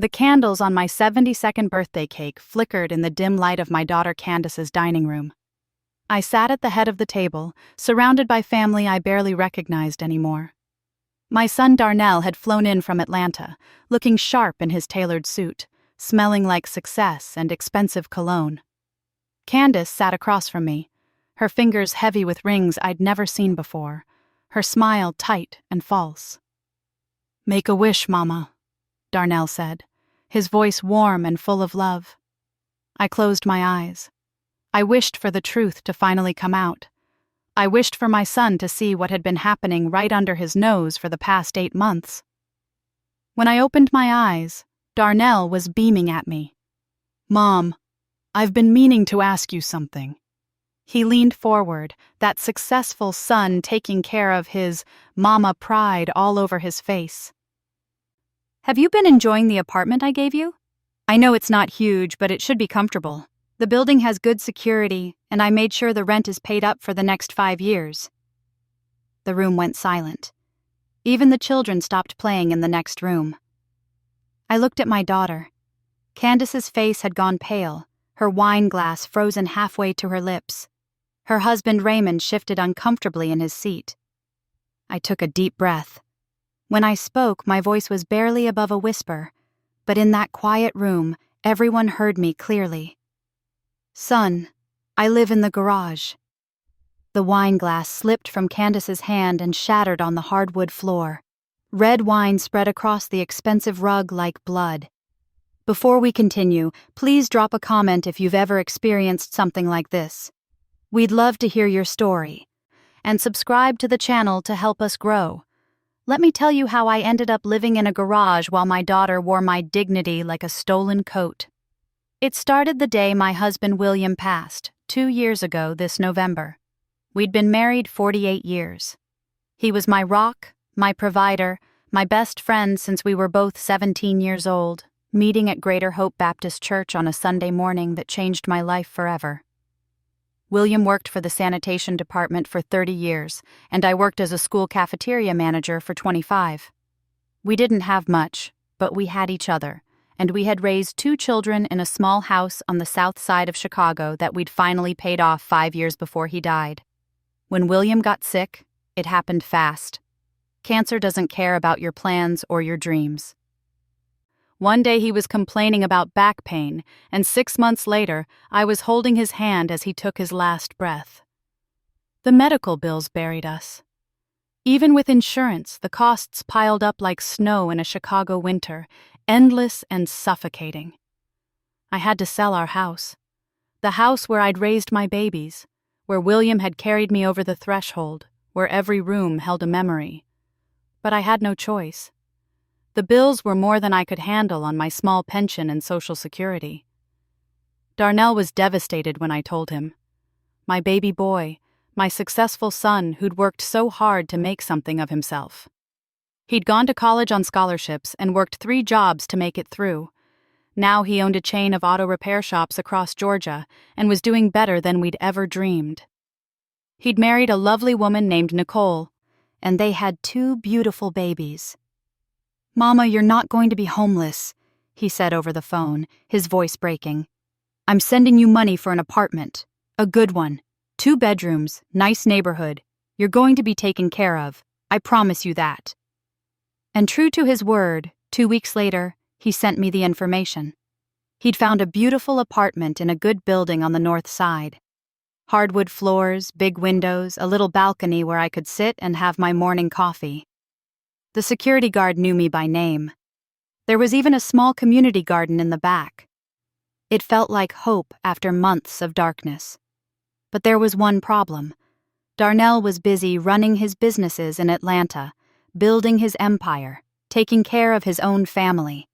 The candles on my 72nd birthday cake flickered in the dim light of my daughter Candace's dining room. I sat at the head of the table, surrounded by family I barely recognized anymore. My son Darnell had flown in from Atlanta, looking sharp in his tailored suit, smelling like success and expensive cologne. Candace sat across from me, her fingers heavy with rings I'd never seen before, her smile tight and false. "Make a wish, Mama," Darnell said, his voice warm and full of love. I closed my eyes. I wished for the truth to finally come out. I wished for my son to see what had been happening right under his nose for the past 8 months. When I opened my eyes, Darnell was beaming at me. "Mom, I've been meaning to ask you something." He leaned forward, that successful son taking care of his mama pride all over his face. "Have you been enjoying the apartment I gave you? I know it's not huge, but it should be comfortable. The building has good security, and I made sure the rent is paid up for the next 5 years. The room went silent. Even the children stopped playing in the next room. I looked at my daughter. Candace's face had gone pale, her wine glass frozen halfway to her lips. Her husband Raymond shifted uncomfortably in his seat. I took a deep breath. When I spoke, my voice was barely above a whisper, but in that quiet room, everyone heard me clearly. "Son, I live in the garage." The wine glass slipped from Candace's hand and shattered on the hardwood floor. Red wine spread across the expensive rug like blood. Before we continue, please drop a comment if you've ever experienced something like this. We'd love to hear your story. And subscribe to the channel to help us grow. Let me tell you how I ended up living in a garage while my daughter wore my dignity like a stolen coat. It started the day my husband William passed, 2 years ago this November. We'd been married 48 years. He was my rock, my provider, my best friend since we were both 17 years old, meeting at Greater Hope Baptist Church on a Sunday morning that changed my life forever. William worked for the sanitation department for 30 years, and I worked as a school cafeteria manager for 25. We didn't have much, but we had each other, and we had raised 2 children in a small house on the south side of Chicago that we'd finally paid off 5 years before he died. When William got sick, it happened fast. Cancer doesn't care about your plans or your dreams. One day he was complaining about back pain, and 6 months later, I was holding his hand as he took his last breath. The medical bills buried us. Even with insurance, the costs piled up like snow in a Chicago winter, endless and suffocating. I had to sell our house. The house where I'd raised my babies, where William had carried me over the threshold, where every room held a memory. But I had no choice. The bills were more than I could handle on my small pension and Social Security. Darnell was devastated when I told him. My baby boy, my successful son who'd worked so hard to make something of himself. He'd gone to college on scholarships and worked 3 jobs to make it through. Now he owned a chain of auto repair shops across Georgia and was doing better than we'd ever dreamed. He'd married a lovely woman named Nicole, and they had 2 beautiful babies. "Mama, you're not going to be homeless," he said over the phone, his voice breaking. "I'm sending you money for an apartment. A good one. 2 bedrooms, nice neighborhood. You're going to be taken care of. I promise you that." And true to his word, 2 weeks later, he sent me the information. He'd found a beautiful apartment in a good building on the north side. Hardwood floors, big windows, a little balcony where I could sit and have my morning coffee. The security guard knew me by name. There was even a small community garden in the back. It felt like hope after months of darkness. But there was one problem. Darnell was busy running his businesses in Atlanta, building his empire, taking care of his own family.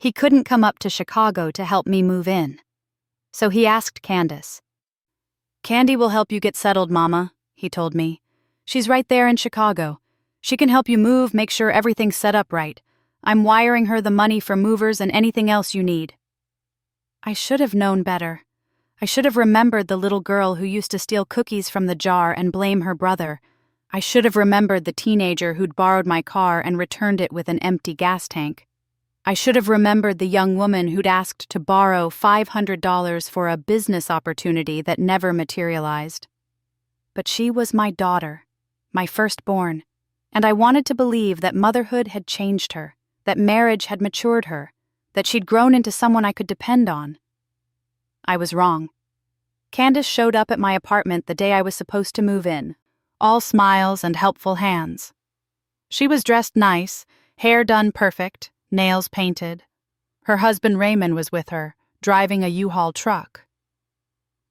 He couldn't come up to Chicago to help me move in. So he asked Candace. "Candy will help you get settled, Mama," he told me. "She's right there in Chicago. She can help you move, make sure everything's set up right. I'm wiring her the money for movers and anything else you need." I should have known better. I should have remembered the little girl who used to steal cookies from the jar and blame her brother. I should have remembered the teenager who'd borrowed my car and returned it with an empty gas tank. I should have remembered the young woman who'd asked to borrow $500 for a business opportunity that never materialized. But she was my daughter, my firstborn, and I wanted to believe that motherhood had changed her, that marriage had matured her, that she'd grown into someone I could depend on. I was wrong. Candace showed up at my apartment the day I was supposed to move in, all smiles and helpful hands. She was dressed nice, hair done perfect, nails painted. Her husband Raymond was with her, driving a U-Haul truck.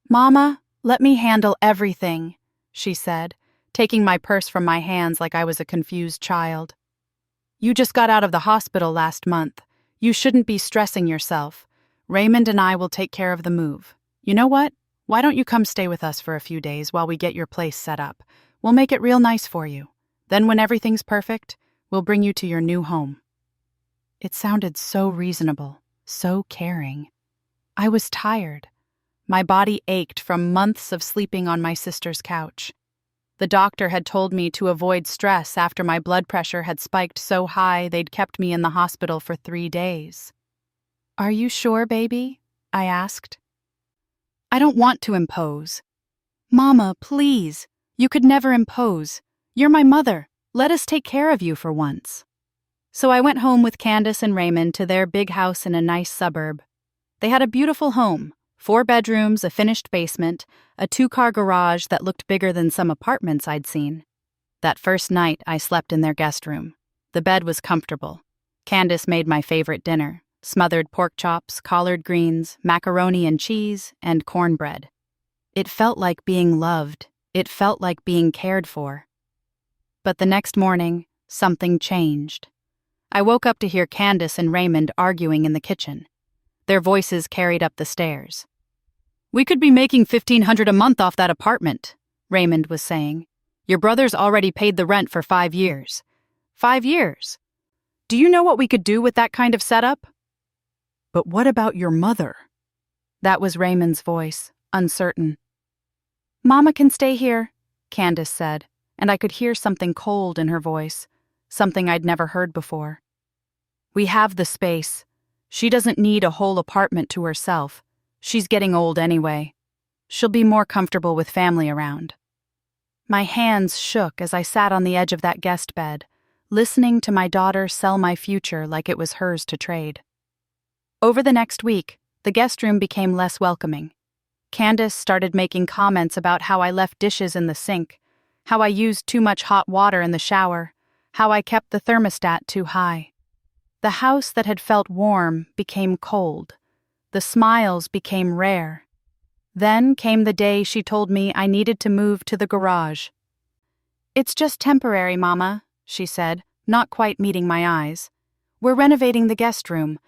"Mama, let me handle everything," she said, taking my purse from my hands like I was a confused child. "You just got out of the hospital last month. You shouldn't be stressing yourself. Raymond and I will take care of the move. You know what? Why don't you come stay with us for a few days while we get your place set up? We'll make it real nice for you. Then when everything's perfect, we'll bring you to your new home." It sounded so reasonable, so caring. I was tired. My body ached from months of sleeping on my sister's couch. The doctor had told me to avoid stress after my blood pressure had spiked so high they'd kept me in the hospital for 3 days. "Are you sure, baby?" I asked. "I don't want to impose." "Mama, please. You could never impose. You're my mother. Let us take care of you for once." So I went home with Candace and Raymond to their big house in a nice suburb. They had a beautiful home, 4 bedrooms, a finished basement, a 2-car garage that looked bigger than some apartments I'd seen. That first night, I slept in their guest room. The bed was comfortable. Candace made my favorite dinner: smothered pork chops, collard greens, macaroni and cheese, and cornbread. It felt like being loved. It felt like being cared for. But the next morning, something changed. I woke up to hear Candace and Raymond arguing in the kitchen. Their voices carried up the stairs. "We could be making $1,500 a month off that apartment," Raymond was saying. "Your brother's already paid the rent for 5 years. 5 years. Do you know what we could do with that kind of setup?" "But what about your mother?" That was Raymond's voice, uncertain. "Mama can stay here," Candace said, and I could hear something cold in her voice, something I'd never heard before. "We have the space. She doesn't need a whole apartment to herself. She's getting old anyway. She'll be more comfortable with family around." My hands shook as I sat on the edge of that guest bed, listening to my daughter sell my future like it was hers to trade. Over the next week, the guest room became less welcoming. Candace started making comments about how I left dishes in the sink, how I used too much hot water in the shower, how I kept the thermostat too high. The house that had felt warm became cold. The smiles became rare. Then came the day she told me I needed to move to the garage. "It's just temporary, Mama," she said, not quite meeting my eyes. "We're renovating the guest room.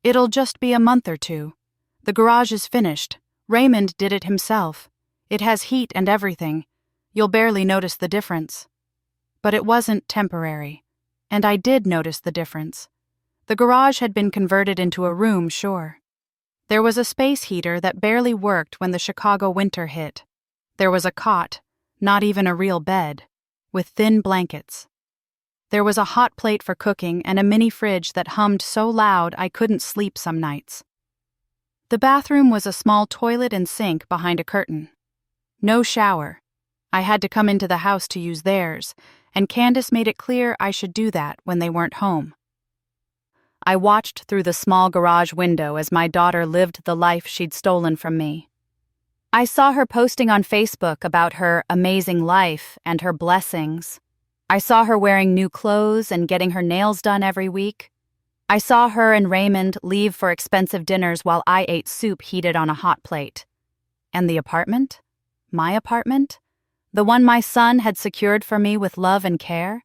It'll just be a month or 2. The garage is finished. Raymond did it himself. It has heat and everything. You'll barely notice the difference." But it wasn't temporary. And I did notice the difference. The garage had been converted into a room, sure. There was a space heater that barely worked when the Chicago winter hit. There was a cot, not even a real bed, with thin blankets. There was a hot plate for cooking and a mini fridge that hummed so loud I couldn't sleep some nights. The bathroom was a small toilet and sink behind a curtain. No shower. I had to come into the house to use theirs, and Candace made it clear I should do that when they weren't home. I watched through the small garage window as my daughter lived the life she'd stolen from me. I saw her posting on Facebook about her amazing life and her blessings. I saw her wearing new clothes and getting her nails done every week. I saw her and Raymond leave for expensive dinners while I ate soup heated on a hot plate. And the apartment? My apartment? The one my son had secured for me with love and care?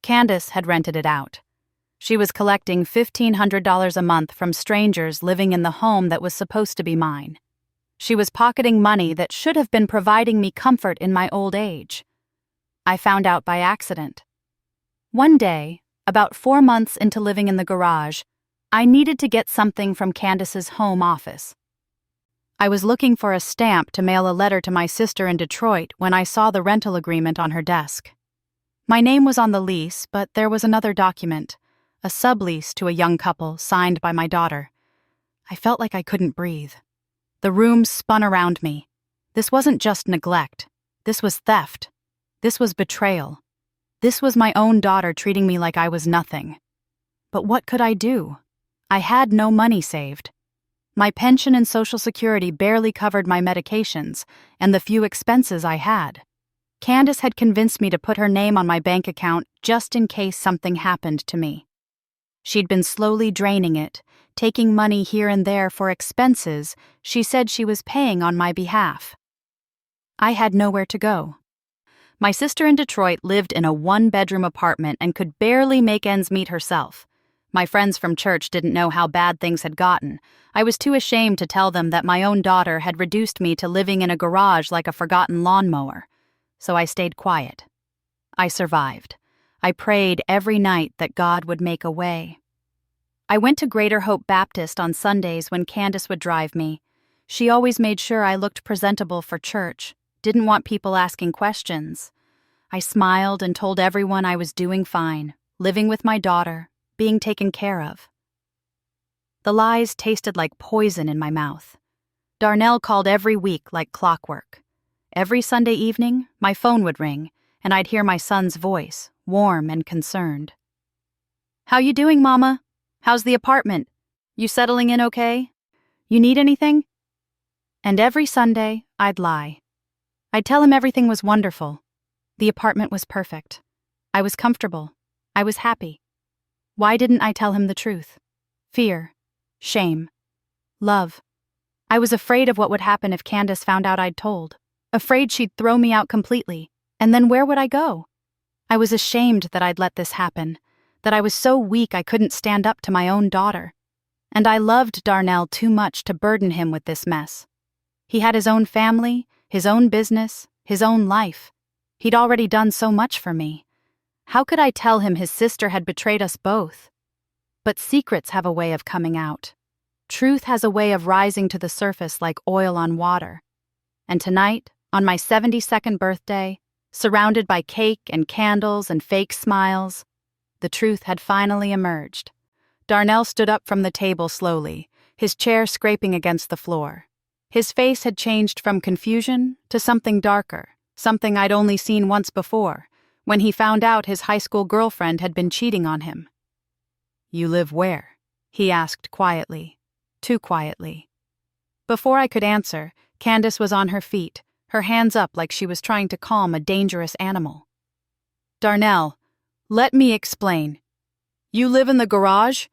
Candace had rented it out. She was collecting $1,500 a month from strangers living in the home that was supposed to be mine. She was pocketing money that should have been providing me comfort in my old age. I found out by accident. One day, about 4 months into living in the garage, I needed to get something from Candace's home office. I was looking for a stamp to mail a letter to my sister in Detroit when I saw the rental agreement on her desk. My name was on the lease, but there was another document, a sublease to a young couple signed by my daughter. I felt like I couldn't breathe. The room spun around me. This wasn't just neglect. This was theft. This was betrayal. This was my own daughter treating me like I was nothing. But what could I do? I had no money saved. My pension and Social Security barely covered my medications and the few expenses I had. Candace had convinced me to put her name on my bank account just in case something happened to me. She'd been slowly draining it, taking money here and there for expenses she said she was paying on my behalf. I had nowhere to go. My sister in Detroit lived in a one-bedroom apartment and could barely make ends meet herself. My friends from church didn't know how bad things had gotten. I was too ashamed to tell them that my own daughter had reduced me to living in a garage like a forgotten lawnmower. So I stayed quiet. I survived. I prayed every night that God would make a way. I went to Greater Hope Baptist on Sundays when Candace would drive me. She always made sure I looked presentable for church, didn't want people asking questions. I smiled and told everyone I was doing fine, living with my daughter, being taken care of. The lies tasted like poison in my mouth. Darnell called every week like clockwork. Every Sunday evening, my phone would ring, and I'd hear my son's voice, warm and concerned. "How you doing, Mama? How's the apartment? You settling in okay? You need anything?" And every Sunday, I'd lie. I'd tell him everything was wonderful. The apartment was perfect. I was comfortable. I was happy. Why didn't I tell him the truth? Fear. Shame. Love. I was afraid of what would happen if Candace found out I'd told. Afraid she'd throw me out completely. And then where would I go? I was ashamed that I'd let this happen, that I was so weak I couldn't stand up to my own daughter. And I loved Darnell too much to burden him with this mess. He had his own family, his own business, his own life. He'd already done so much for me. How could I tell him his sister had betrayed us both? But secrets have a way of coming out. Truth has a way of rising to the surface like oil on water. And tonight, on my 72nd birthday, surrounded by cake and candles and fake smiles, the truth had finally emerged. Darnell stood up from the table slowly, his chair scraping against the floor. His face had changed from confusion to something darker, something I'd only seen once before, when he found out his high school girlfriend had been cheating on him. "You live where?" he asked quietly, too quietly. Before I could answer, Candace was on her feet, her hands up like she was trying to calm a dangerous animal. "Darnell, let me explain. You live in the garage?"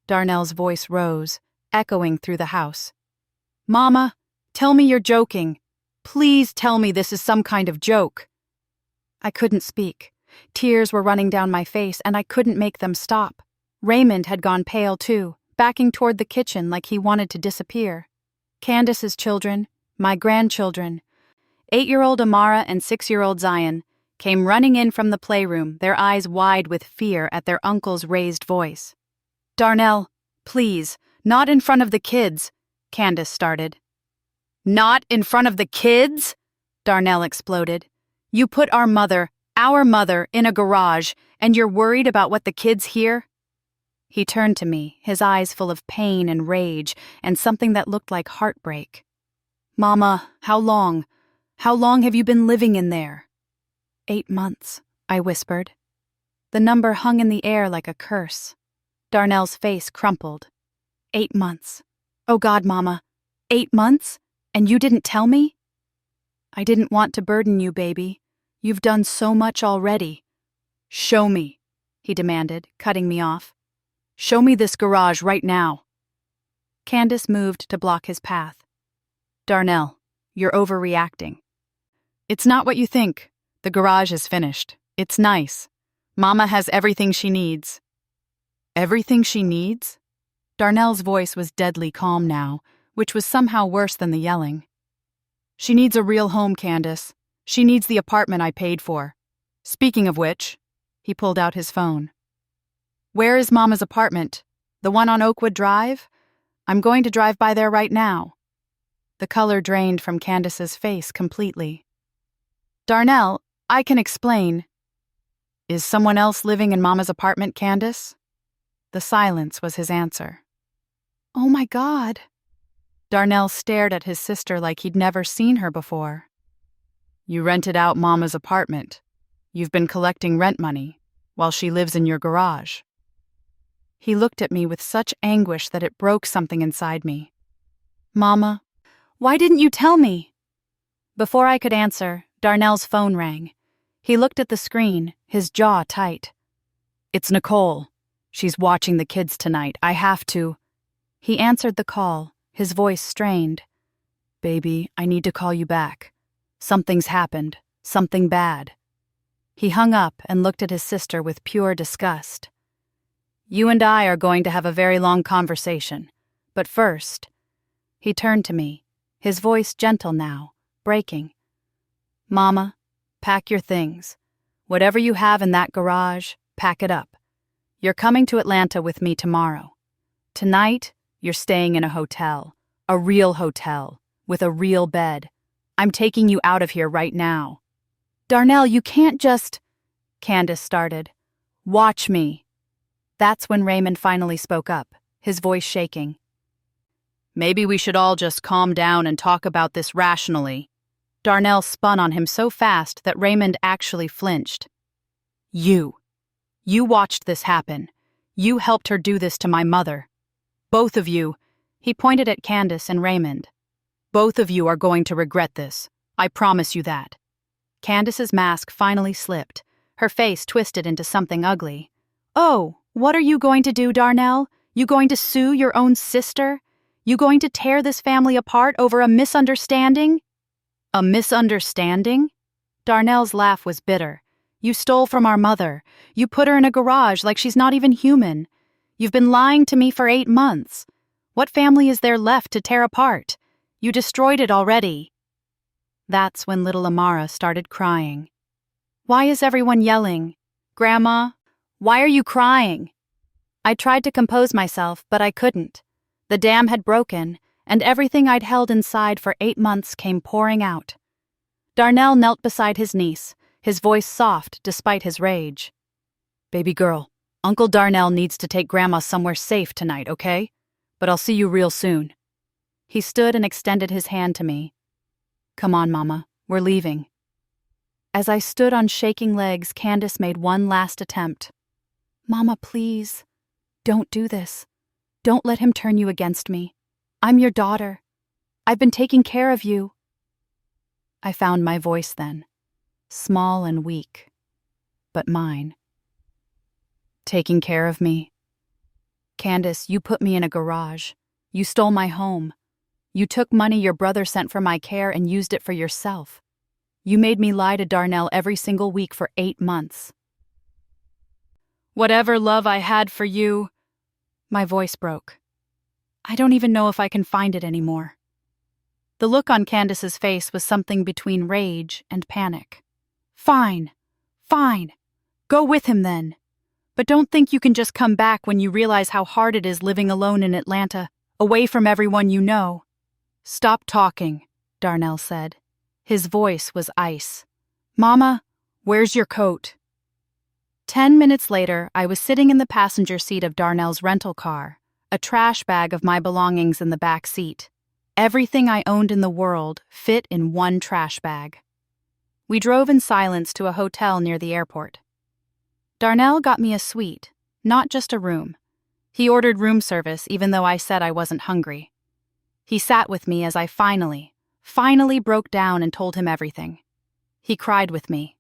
Darnell's voice rose, echoing through the house. "Mama, tell me you're joking. Please tell me this is some kind of joke." I couldn't speak. Tears were running down my face, and I couldn't make them stop. Raymond had gone pale too, backing toward the kitchen like he wanted to disappear. Candace's children, my grandchildren, 8-year-old Amara and 6-year-old Zion, came running in from the playroom, their eyes wide with fear at their uncle's raised voice. "Darnell, please, not in front of the kids," Candace started. "Not in front of the kids?" Darnell exploded. "You put our mother, in a garage, and you're worried about what the kids hear?" He turned to me, his eyes full of pain and rage, and something that looked like heartbreak. "Mama, how long? How long have you been living in there?" 8 months, I whispered. The number hung in the air like a curse. Darnell's face crumpled. 8 months. Oh God, Mama. 8 months? And you didn't tell me? "I didn't want to burden you, baby. You've done so much already." "Show me," he demanded, cutting me off. "Show me this garage right now." Candace moved to block his path. "Darnell, you're overreacting. It's not what you think. The garage is finished. It's nice. Mama has everything she needs." "Everything she needs?" Darnell's voice was deadly calm now, which was somehow worse than the yelling. "She needs a real home, Candace. She needs the apartment I paid for. Speaking of which," he pulled out his phone. "Where is Mama's apartment? The one on Oakwood Drive? I'm going to drive by there right now." The color drained from Candace's face completely. "Darnell, I can explain." "Is someone else living in Mama's apartment, Candace?" The silence was his answer. "Oh my God." Darnell stared at his sister like he'd never seen her before. "You rented out Mama's apartment. You've been collecting rent money, while she lives in your garage." He looked at me with such anguish that it broke something inside me. "Mama, why didn't you tell me?" Before I could answer, Darnell's phone rang. He looked at the screen, his jaw tight. "It's Nicole. She's watching the kids tonight. I have to." He answered the call, his voice strained. "Baby, I need to call you back. Something's happened. Something bad." He hung up and looked at his sister with pure disgust. "You and I are going to have a very long conversation. But first..." He turned to me, his voice gentle now, breaking. "Mama, pack your things. Whatever you have in that garage, pack it up. You're coming to Atlanta with me tomorrow. Tonight, you're staying in a hotel. A real hotel, with a real bed. I'm taking you out of here right now." "Darnell, you can't just..." Candace started. "Watch me." That's when Raymond finally spoke up, his voice shaking. "Maybe we should all just calm down and talk about this rationally." Darnell spun on him so fast that Raymond actually flinched. You watched this happen. You helped her do this to my mother. Both of you," he pointed at Candace and Raymond. "Both of you are going to regret this. I promise you that." Candace's mask finally slipped, her face twisted into something ugly. "Oh, what are you going to do, Darnell? You going to sue your own sister? You going to tear this family apart over a misunderstanding?" "A misunderstanding?" Darnell's laugh was bitter. "You stole from our mother. You put her in a garage like she's not even human. You've been lying to me for 8 months. What family is there left to tear apart? You destroyed it already." That's when little Amara started crying. "Why is everyone yelling? Grandma, why are you crying?" I tried to compose myself, but I couldn't. The dam had broken, and everything I'd held inside for 8 months came pouring out. Darnell knelt beside his niece, his voice soft despite his rage. "Baby girl, Uncle Darnell needs to take Grandma somewhere safe tonight, okay? But I'll see you real soon." He stood and extended his hand to me. "Come on, Mama, we're leaving." As I stood on shaking legs, Candace made one last attempt. "Mama, please, don't do this. Don't let him turn you against me. I'm your daughter. I've been taking care of you." I found my voice then, small and weak, but mine. "Taking care of me? Candace, you put me in a garage. You stole my home. You took money your brother sent for my care and used it for yourself. You made me lie to Darnell every single week for 8 months. Whatever love I had for you..." My voice broke. I don't even know if I can find it anymore. The look on Candace's face was something between rage and panic. Fine. Go with him then. But don't think you can just come back when you realize how hard it is living alone in Atlanta, away from everyone you know." "Stop talking," Darnell said. His voice was ice. "Mama, where's your coat?" 10 minutes later, I was sitting in the passenger seat of Darnell's rental car, a trash bag of my belongings in the back seat. Everything I owned in the world fit in one trash bag. We drove in silence to a hotel near the airport. Darnell got me a suite, not just a room. He ordered room service even though I said I wasn't hungry. He sat with me as I finally broke down and told him everything. He cried with me.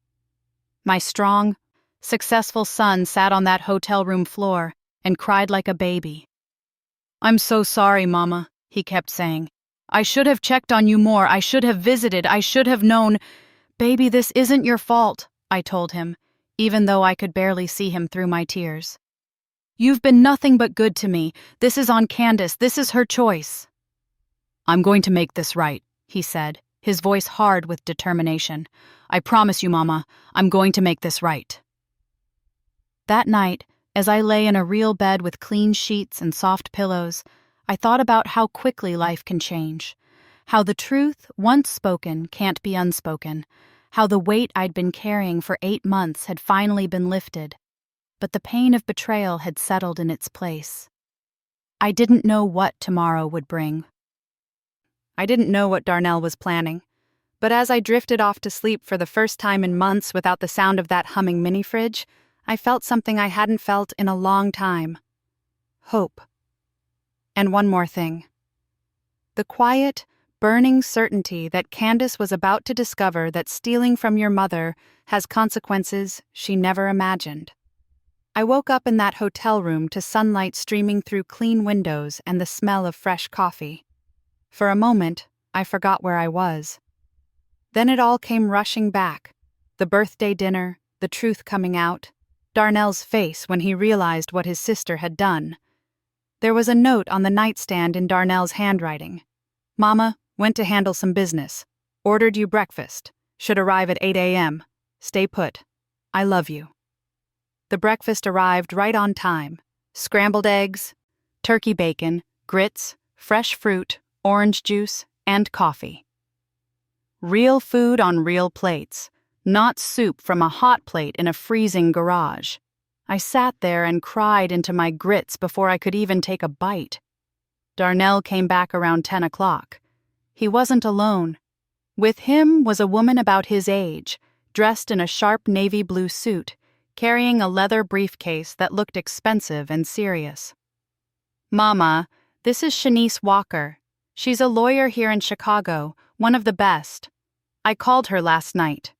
My strong, successful son sat on that hotel room floor and cried like a baby. "I'm so sorry, Mama," he kept saying. "I should have checked on you more. I should have visited. I should have known." "Baby, this isn't your fault," I told him, even though I could barely see him through my tears. "You've been nothing but good to me. This is on Candace. This is her choice." "I'm going to make this right," he said, his voice hard with determination. "I promise you, Mama, I'm going to make this right." That night, as I lay in a real bed with clean sheets and soft pillows, I thought about how quickly life can change, how the truth, once spoken, can't be unspoken, how the weight I'd been carrying for 8 months had finally been lifted. but the pain of betrayal had settled in its place. I didn't know what tomorrow would bring. I didn't know what Darnell was planning, but as I drifted off to sleep for the first time in months without the sound of that humming mini-fridge, I felt something I hadn't felt in a long time. Hope. And one more thing. The quiet, burning certainty that Candace was about to discover that stealing from your mother has consequences she never imagined. I woke up in that hotel room to sunlight streaming through clean windows and the smell of fresh coffee. For a moment, I forgot where I was. Then it all came rushing back. The birthday dinner, the truth coming out, Darnell's face when he realized what his sister had done. There was a note on the nightstand in Darnell's handwriting. "Mama, went to handle some business. Ordered you breakfast. Should arrive at 8 a.m. Stay put. I love you." The breakfast arrived right on time. Scrambled eggs, turkey bacon, grits, fresh fruit, orange juice, and coffee. Real food on real plates, not soup from a hot plate in a freezing garage. I sat there and cried into my grits before I could even take a bite. Darnell came back around 10 o'clock. He wasn't alone. With him was a woman about his age, dressed in a sharp navy blue suit, carrying a leather briefcase that looked expensive and serious. "Mama, this is Shanice Walker. She's a lawyer here in Chicago, one of the best. I called her last night."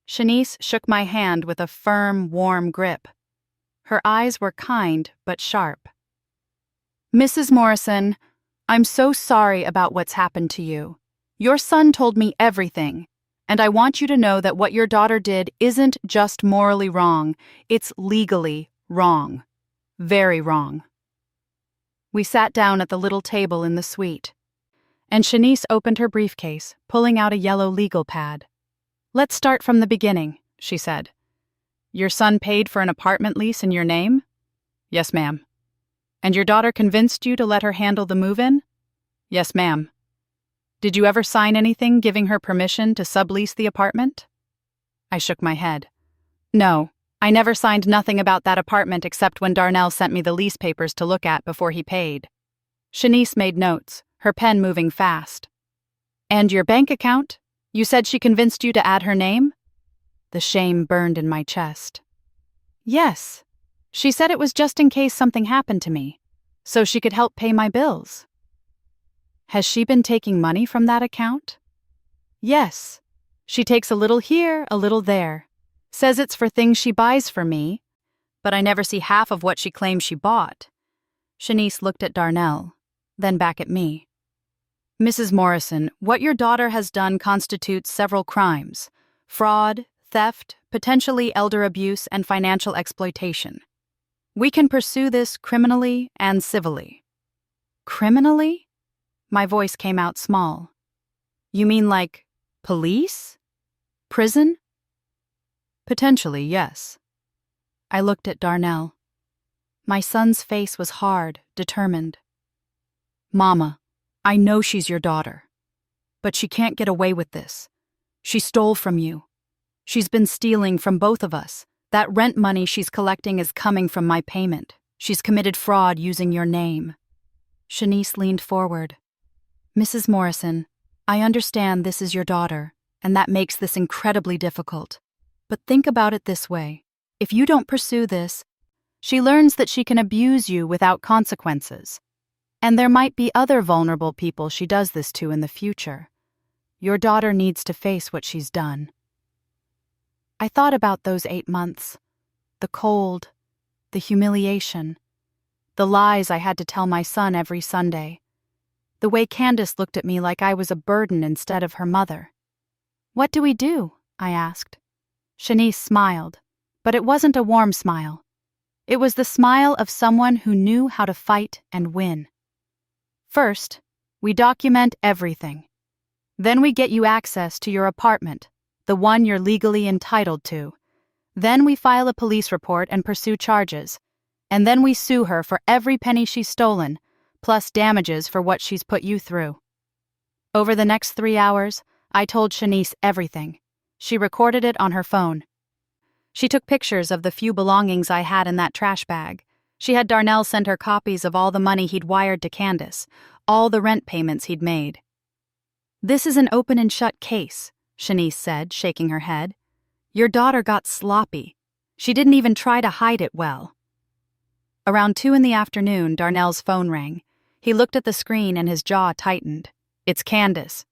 Shanice shook my hand with a firm, warm grip. Her eyes were kind but sharp. "Mrs. Morrison, I'm so sorry about what's happened to you. Your son told me everything, and I want you to know that what your daughter did isn't just morally wrong, it's legally wrong. Very wrong." We sat down at the little table in the suite, and Shanice opened her briefcase, pulling out a yellow legal pad. "Let's start from the beginning," she said. "Your son paid for an apartment lease in your name?" "Yes, ma'am." "And your daughter convinced you to let her handle the move-in?" "Yes, ma'am." "Did you ever sign anything giving her permission to sublease the apartment?" I shook my head. "No, I never signed nothing about that apartment except when Darnell sent me the lease papers to look at before he paid." Shanice made notes, her pen moving fast. "And your bank account? You said she convinced you to add her name?" The shame burned in my chest. "Yes. She said it was just in case something happened to me, so she could help pay my bills." "Has she been taking money from that account?" "Yes. She takes a little here, a little there. Says it's for things she buys for me, but I never see half of what she claims she bought." Shanice looked at Darnell, then back at me. "Mrs. Morrison, what your daughter has done constitutes several crimes: fraud, theft, potentially elder abuse, and financial exploitation. We can pursue this criminally and civilly." "Criminally?" My voice came out small. "You mean like police? Prison?" "Potentially, yes." I looked at Darnell. My son's face was hard, determined. "Mama, I know she's your daughter, but she can't get away with this. She stole from you. She's been stealing from both of us. That rent money she's collecting is coming from my payment. She's committed fraud using your name." Shanice leaned forward. "Mrs. Morrison, I understand this is your daughter, and that makes this incredibly difficult. But think about it this way. If you don't pursue this, she learns that she can abuse you without consequences. And there might be other vulnerable people she does this to in the future. Your daughter needs to face what she's done." I thought about those 8 months. The cold, the humiliation, the lies I had to tell my son every Sunday, the way Candace looked at me like I was a burden instead of her mother. "What do we do?" I asked. Shanice smiled, but it wasn't a warm smile. It was the smile of someone who knew how to fight and win. "First, we document everything. Then we get you access to your apartment, the one you're legally entitled to. Then we file a police report and pursue charges. And then we sue her for every penny she's stolen, plus damages for what she's put you through." Over the next 3 hours, I told Shanice everything. She recorded it on her phone. She took pictures of the few belongings I had in that trash bag. She had Darnell send her copies of all the money he'd wired to Candace, all the rent payments he'd made. "This is an open and shut case," Shanice said, shaking her head. "Your daughter got sloppy. She didn't even try to hide it well." Around 2 in the afternoon, Darnell's phone rang. He looked at the screen and his jaw tightened. "It's Candace."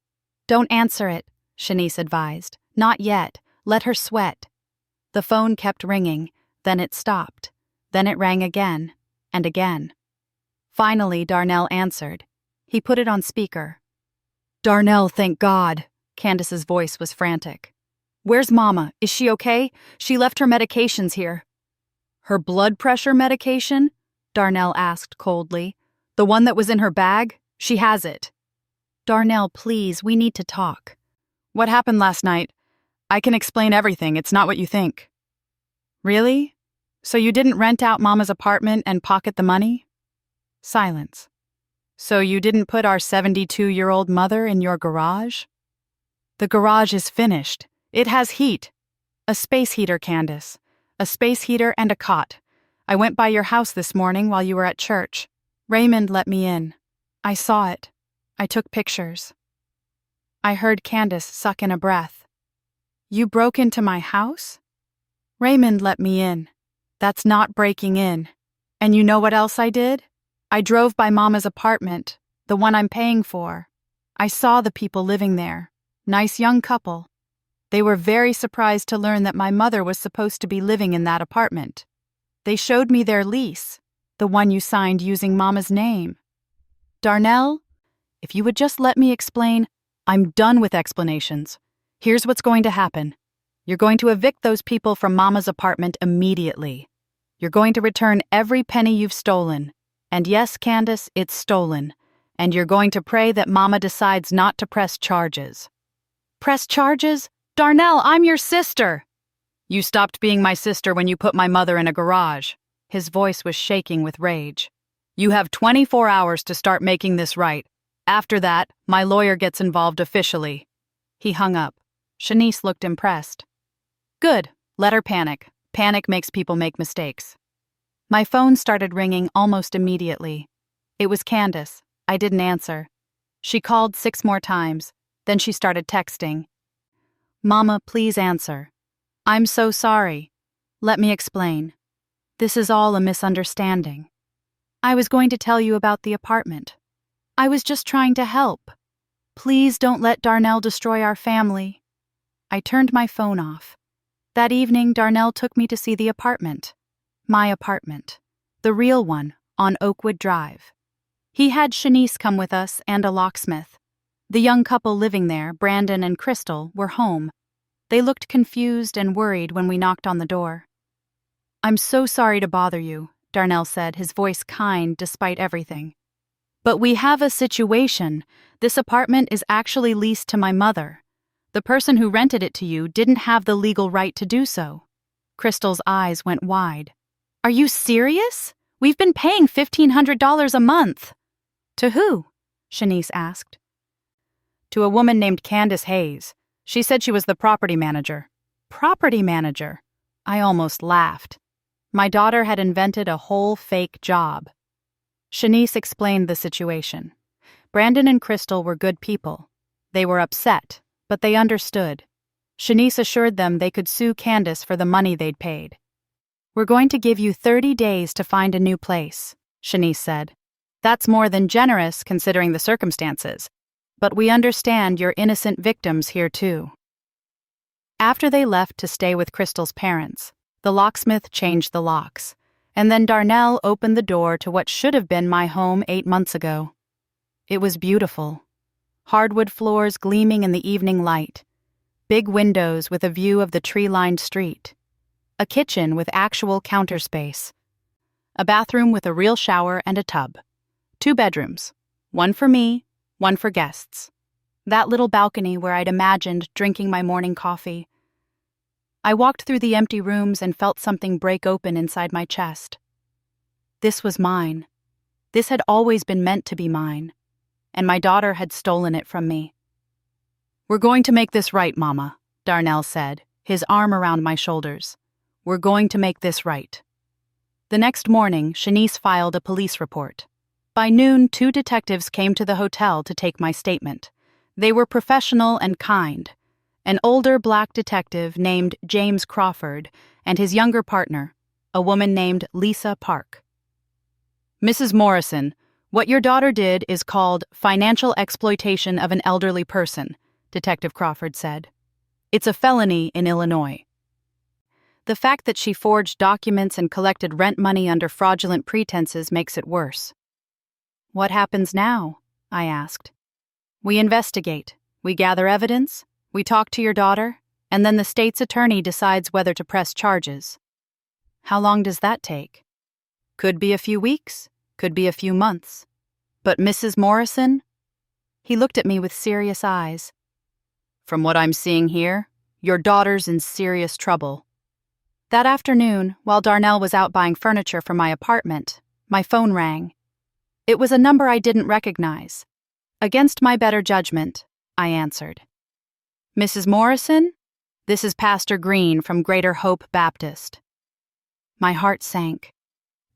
"Don't answer it," Shanice advised. "Not yet. Let her sweat." The phone kept ringing, then it stopped. Then it rang again, and again. Finally, Darnell answered. He put it on speaker. "Darnell, thank God." Candace's voice was frantic. "Where's Mama? Is she okay? She left her medications here." "Her blood pressure medication?" Darnell asked coldly. "The one that was in her bag? She has it." "Darnell, please, we need to talk." "What happened last night? I can explain everything, it's not what you think." "Really? So you didn't rent out Mama's apartment and pocket the money?" Silence. "So you didn't put our 72-year-old mother in your garage?" "The garage is finished. It has heat. A space heater, Candace. A space heater and a cot. I went by your house this morning while you were at church. Raymond let me in. I saw it. I took pictures." I heard Candace suck in a breath. "You broke into my house?" "Raymond let me in. That's not breaking in. And you know what else I did? I drove by Mama's apartment, the one I'm paying for. I saw the people living there. Nice young couple. They were very surprised to learn that my mother was supposed to be living in that apartment. They showed me their lease, the one you signed using Mama's name." "Darnell, if you would just let me explain." "I'm done with explanations. Here's what's going to happen. You're going to evict those people from Mama's apartment immediately. You're going to return every penny you've stolen. And yes, Candace, it's stolen. And you're going to pray that Mama decides not to press charges." "Press charges? Darnell, I'm your sister!" "You stopped being my sister when you put my mother in a garage." His voice was shaking with rage. "You have 24 hours to start making this right. After that, my lawyer gets involved officially." He hung up. Shanice looked impressed. "Good. Let her panic. Panic makes people make mistakes." My phone started ringing almost immediately. It was Candace. I didn't answer. She called 6 more times. Then she started texting. "Mama, please answer. I'm so sorry. Let me explain. This is all a misunderstanding. I was going to tell you about the apartment. I was just trying to help. Please don't let Darnell destroy our family." I turned my phone off. That evening, Darnell took me to see the apartment. My apartment. The real one, on Oakwood Drive. He had Shanice come with us and a locksmith. The young couple living there, Brandon and Crystal, were home. They looked confused and worried when we knocked on the door. "I'm so sorry to bother you," Darnell said, his voice kind despite everything. "But we have a situation. This apartment is actually leased to my mother. The person who rented it to you didn't have the legal right to do so." Crystal's eyes went wide. "Are you serious? We've been paying $1,500 a month." "To who?" Shanice asked. "To a woman named Candace Hayes. She said she was the property manager." "Property manager?" I almost laughed. My daughter had invented a whole fake job. Shanice explained the situation. Brandon and Crystal were good people. They were upset, but they understood. Shanice assured them they could sue Candace for the money they'd paid. "We're going to give you 30 days to find a new place," Shanice said. "That's more than generous considering the circumstances, but we understand you're innocent victims here too." After they left to stay with Crystal's parents, the locksmith changed the locks, and then Darnell opened the door to what should have been my home 8 months ago. It was beautiful. Hardwood floors gleaming in the evening light, big windows with a view of the tree-lined street, a kitchen with actual counter space, a bathroom with a real shower and a tub, 2 bedrooms, one for me, one for guests, that little balcony where I'd imagined drinking my morning coffee. I walked through the empty rooms and felt something break open inside my chest. This was mine. This had always been meant to be mine, and my daughter had stolen it from me. "We're going to make this right, Mama," Darnell said, his arm around my shoulders. We're going to make this right." The next morning, Shanice filed a police report. By noon, 2 detectives came to the hotel to take my statement. They were professional and kind. An older black detective named James Crawford and his younger partner, a woman named Lisa Park. "Mrs. Morrison, what your daughter did is called financial exploitation of an elderly person," Detective Crawford said. "It's a felony in Illinois. The fact that she forged documents and collected rent money under fraudulent pretenses makes it worse." "What happens now?" I asked. "We investigate. We gather evidence. We talk to your daughter, and then the state's attorney decides whether to press charges." "How long does that take?" "Could be a few weeks, could be a few months. But Mrs. Morrison?" He looked at me with serious eyes. "From what I'm seeing here, your daughter's in serious trouble." That afternoon, while Darnell was out buying furniture for my apartment, my phone rang. It was a number I didn't recognize. Against my better judgment, I answered. "Mrs. Morrison? This is Pastor Green from Greater Hope Baptist." My heart sank.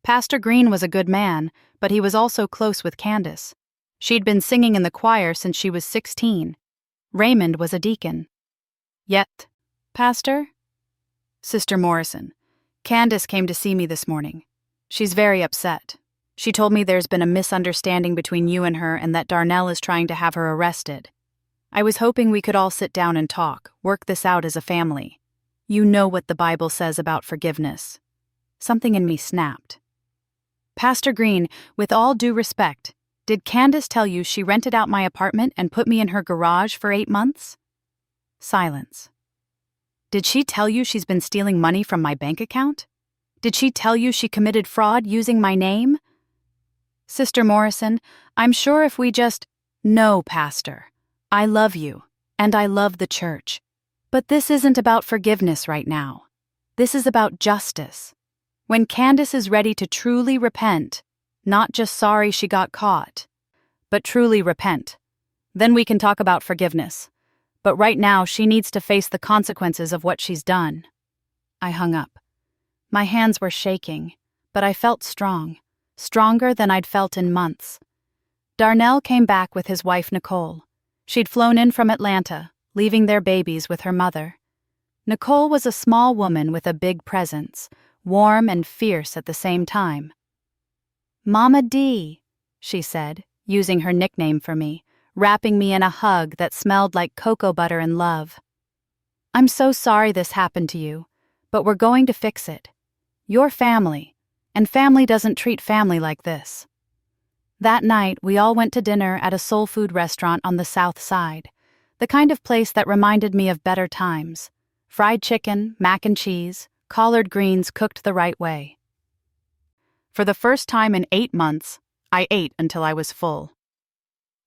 Pastor Green was a good man, but he was also close with Candace. She'd been singing in the choir since she was 16. Raymond was a deacon. "Yet, Pastor?" "Sister Morrison, Candace came to see me this morning. She's very upset. She told me there's been a misunderstanding between you and her and that Darnell is trying to have her arrested. I was hoping we could all sit down and talk, work this out as a family. You know what the Bible says about forgiveness." Something in me snapped. "Pastor Green, with all due respect, did Candace tell you she rented out my apartment and put me in her garage for 8 months?" Silence. "Did she tell you she's been stealing money from my bank account? Did she tell you she committed fraud using my name?" "Sister Morrison, I'm sure if we just—" "No, Pastor. I love you, and I love the church. But this isn't about forgiveness right now. This is about justice. When Candace is ready to truly repent, not just sorry she got caught, but truly repent, then we can talk about forgiveness. But right now she needs to face the consequences of what she's done." I hung up. My hands were shaking, but I felt strong, stronger than I'd felt in months. Darnell came back with his wife Nicole. She'd flown in from Atlanta, leaving their babies with her mother. Nicole was a small woman with a big presence, warm and fierce at the same time. "Mama D," she said, using her nickname for me, wrapping me in a hug that smelled like cocoa butter and love. "I'm so sorry this happened to you, but we're going to fix it. You're family, and family doesn't treat family like this." That night, we all went to dinner at a soul food restaurant on the South Side, the kind of place that reminded me of better times. Fried chicken, mac and cheese, collard greens cooked the right way. For the first time in 8 months, I ate until I was full.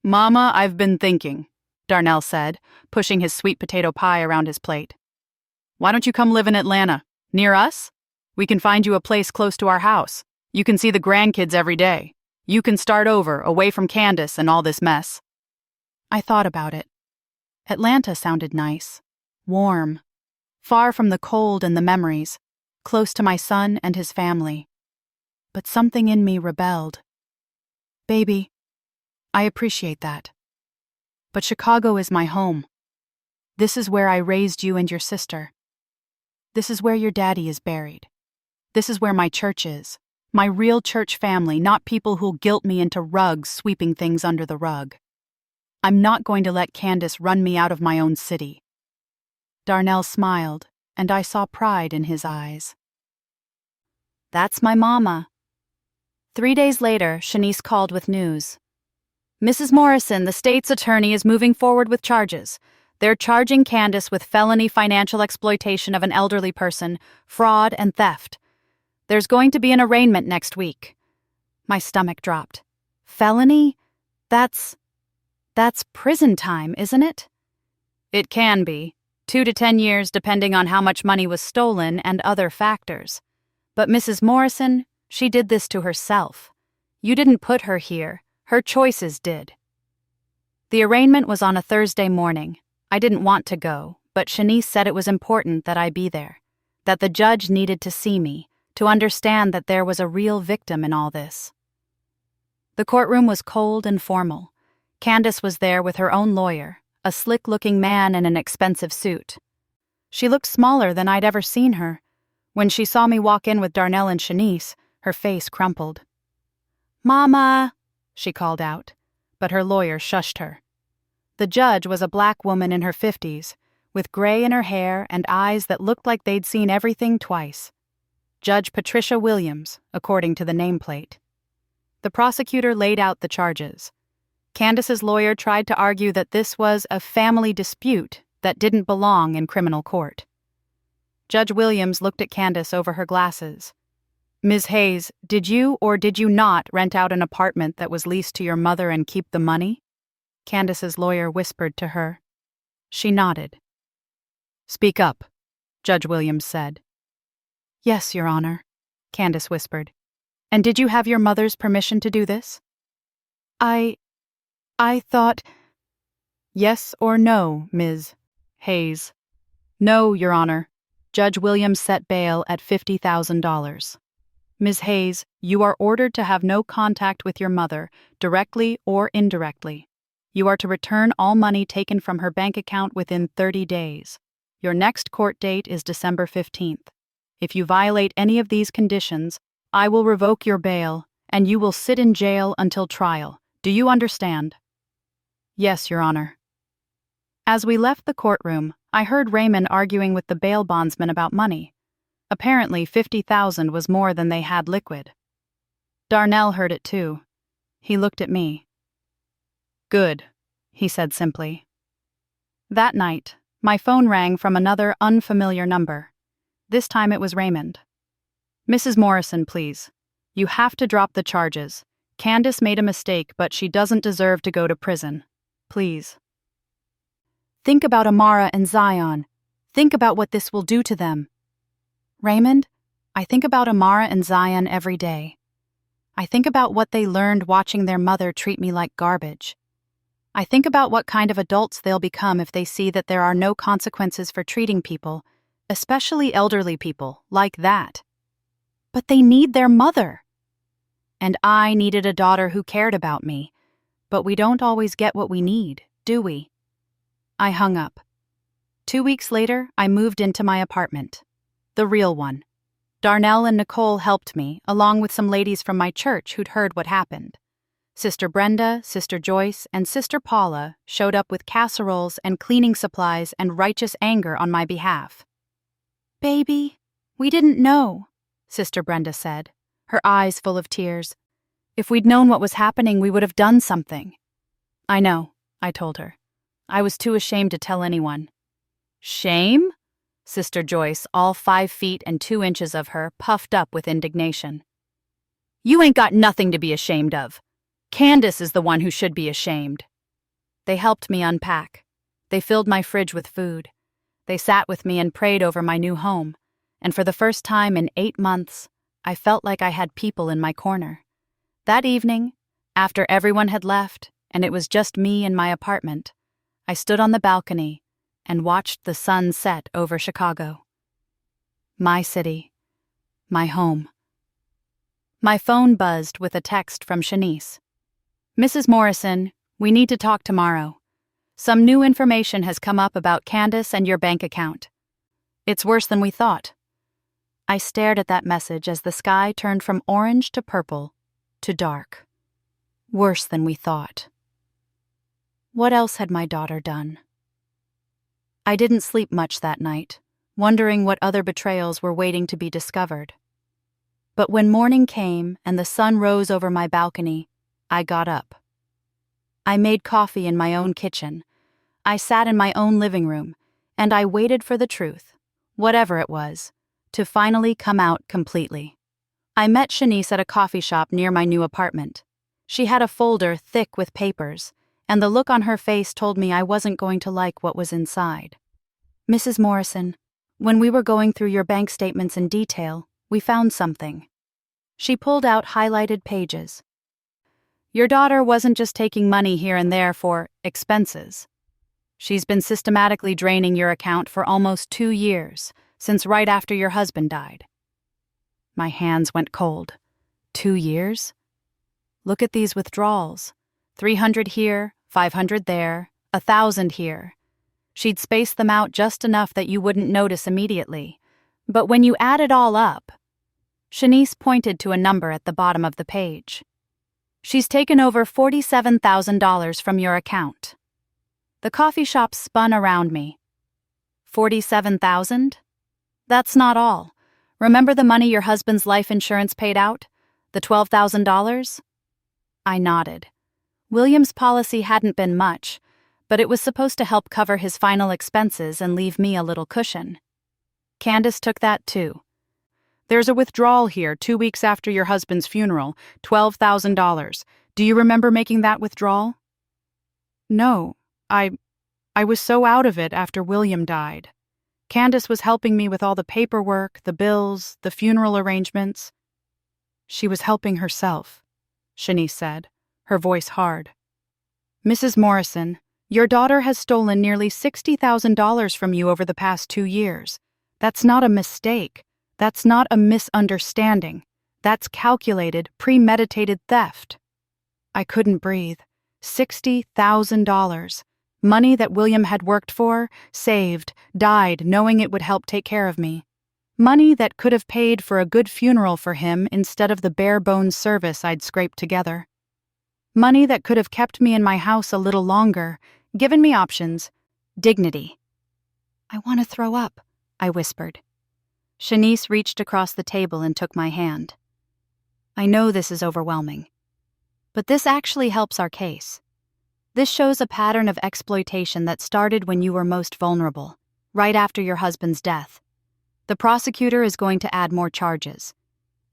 "Mama, I've been thinking," Darnell said, pushing his sweet potato pie around his plate. "Why don't you come live in Atlanta, near us? We can find you a place close to our house. You can see the grandkids every day. You can start over, away from Candace and all this mess." I thought about it. Atlanta sounded nice, warm, far from the cold and the memories, close to my son and his family. But something in me rebelled. "Baby, I appreciate that. But Chicago is my home. This is where I raised you and your sister. This is where your daddy is buried. This is where my church is. My real church family, not people who'll guilt me into rugs sweeping things under the rug. I'm not going to let Candace run me out of my own city." Darnell smiled, and I saw pride in his eyes. "That's my mama." 3 days later, Shanice called with news. "Mrs. Morrison, the state's attorney is moving forward with charges. They're charging Candace with felony financial exploitation of an elderly person, fraud, and theft. There's going to be an arraignment next week." My stomach dropped. "Felony? That's prison time, isn't it?" "It can be. 2 to 10 years depending on how much money was stolen and other factors. But Mrs. Morrison, she did this to herself. You didn't put her here. Her choices did." The arraignment was on a Thursday morning. I didn't want to go, but Shanice said it was important that I be there. that the judge needed to see me, to understand that there was a real victim in all this. The courtroom was cold and formal. Candace was there with her own lawyer, a slick-looking man in an expensive suit. She looked smaller than I'd ever seen her. When she saw me walk in with Darnell and Shanice, her face crumpled. "Mama," she called out, but her lawyer shushed her. The judge was a black woman in her 50s, with gray in her hair and eyes that looked like they'd seen everything twice. Judge Patricia Williams, according to the nameplate. The prosecutor laid out the charges. Candace's lawyer tried to argue that this was a family dispute that didn't belong in criminal court. Judge Williams looked at Candace over her glasses. "Ms. Hayes, did you or did you not rent out an apartment that was leased to your mother and keep the money?" Candace's lawyer whispered to her. She nodded. "Speak up," Judge Williams said. "Yes, Your Honor," Candace whispered. "And did you have your mother's permission to do this?" I thought..." "Yes or no, Ms. Hayes?" "No, Your Honor." Judge Williams set bail at $50,000. "Ms. Hayes, you are ordered to have no contact with your mother, directly or indirectly. You are to return all money taken from her bank account within 30 days. Your next court date is December 15th. If you violate any of these conditions, I will revoke your bail, and you will sit in jail until trial. Do you understand?" "Yes, Your Honor." As we left the courtroom, I heard Raymond arguing with the bail bondsman about money. Apparently, $50,000 was more than they had liquid. Darnell heard it too. He looked at me. "Good," he said simply. That night, my phone rang from another unfamiliar number. This time it was Raymond. "Mrs. Morrison, please. You have to drop the charges. Candace made a mistake, but she doesn't deserve to go to prison. Please. Think about Amara and Zion. Think about what this will do to them." "Raymond, I think about Amara and Zion every day. I think about what they learned watching their mother treat me like garbage. I think about what kind of adults they'll become if they see that there are no consequences for treating people, especially elderly people, like that. But they need their mother. And I needed a daughter who cared about me, but we don't always get what we need, do we?" I hung up. 2 weeks later, I moved into my apartment. The real one. Darnell and Nicole helped me, along with some ladies from my church who'd heard what happened. Sister Brenda, Sister Joyce, and Sister Paula showed up with casseroles and cleaning supplies and righteous anger on my behalf. "Baby, we didn't know," Sister Brenda said, her eyes full of tears. "If we'd known what was happening, we would have done something." "I know," I told her. "I was too ashamed to tell anyone." "Shame?" Sister Joyce, all 5 feet and 2 inches of her, puffed up with indignation. "You ain't got nothing to be ashamed of. Candace is the one who should be ashamed." They helped me unpack. They filled my fridge with food. They sat with me and prayed over my new home, and for the first time in 8 months, I felt like I had people in my corner. That evening, after everyone had left and it was just me in my apartment, I stood on the balcony and watched the sun set over Chicago. My city. My home. My phone buzzed with a text from Shanice. "Mrs. Morrison, we need to talk tomorrow. Some new information has come up about Candace and your bank account. It's worse than we thought." I stared at that message as the sky turned from orange to purple to dark. Worse than we thought. What else had my daughter done? I didn't sleep much that night, wondering what other betrayals were waiting to be discovered. But when morning came and the sun rose over my balcony, I got up. I made coffee in my own kitchen. I sat in my own living room, and I waited for the truth, whatever it was, to finally come out completely. I met Shanice at a coffee shop near my new apartment. She had a folder thick with papers, and the look on her face told me I wasn't going to like what was inside. "Mrs. Morrison, when we were going through your bank statements in detail, we found something." She pulled out highlighted pages. "Your daughter wasn't just taking money here and there for expenses. She's been systematically draining your account for almost 2 years, since right after your husband died." My hands went cold. 2 years? Look at these withdrawals. 300 here, 500 there, 1,000 here. She'd spaced them out just enough that you wouldn't notice immediately. But when you add it all up, Shanice pointed to a number at the bottom of the page. "She's taken over $47,000 from your account." The coffee shop spun around me. 47,000? That's not all. Remember the money your husband's life insurance paid out? The $12,000? I nodded. William's policy hadn't been much, but it was supposed to help cover his final expenses and leave me a little cushion. Candace took that too. "There's a withdrawal here 2 weeks after your husband's funeral, $12,000. Do you remember making that withdrawal?" "No, I was so out of it after William died. Candace was helping me with all the paperwork, the bills, the funeral arrangements." "She was helping herself," Shanice said, her voice hard. "Mrs. Morrison, your daughter has stolen nearly $60,000 from you over the past 2 years. That's not a mistake. That's not a misunderstanding. That's calculated, premeditated theft." I couldn't breathe. $60,000. Money that William had worked for, saved, died knowing it would help take care of me. Money that could have paid for a good funeral for him instead of the bare-bones service I'd scraped together. Money that could have kept me in my house a little longer, given me options, dignity. "I want to throw up," I whispered. Shanice reached across the table and took my hand. "I know this is overwhelming, but this actually helps our case. This shows a pattern of exploitation that started when you were most vulnerable, right after your husband's death. The prosecutor is going to add more charges.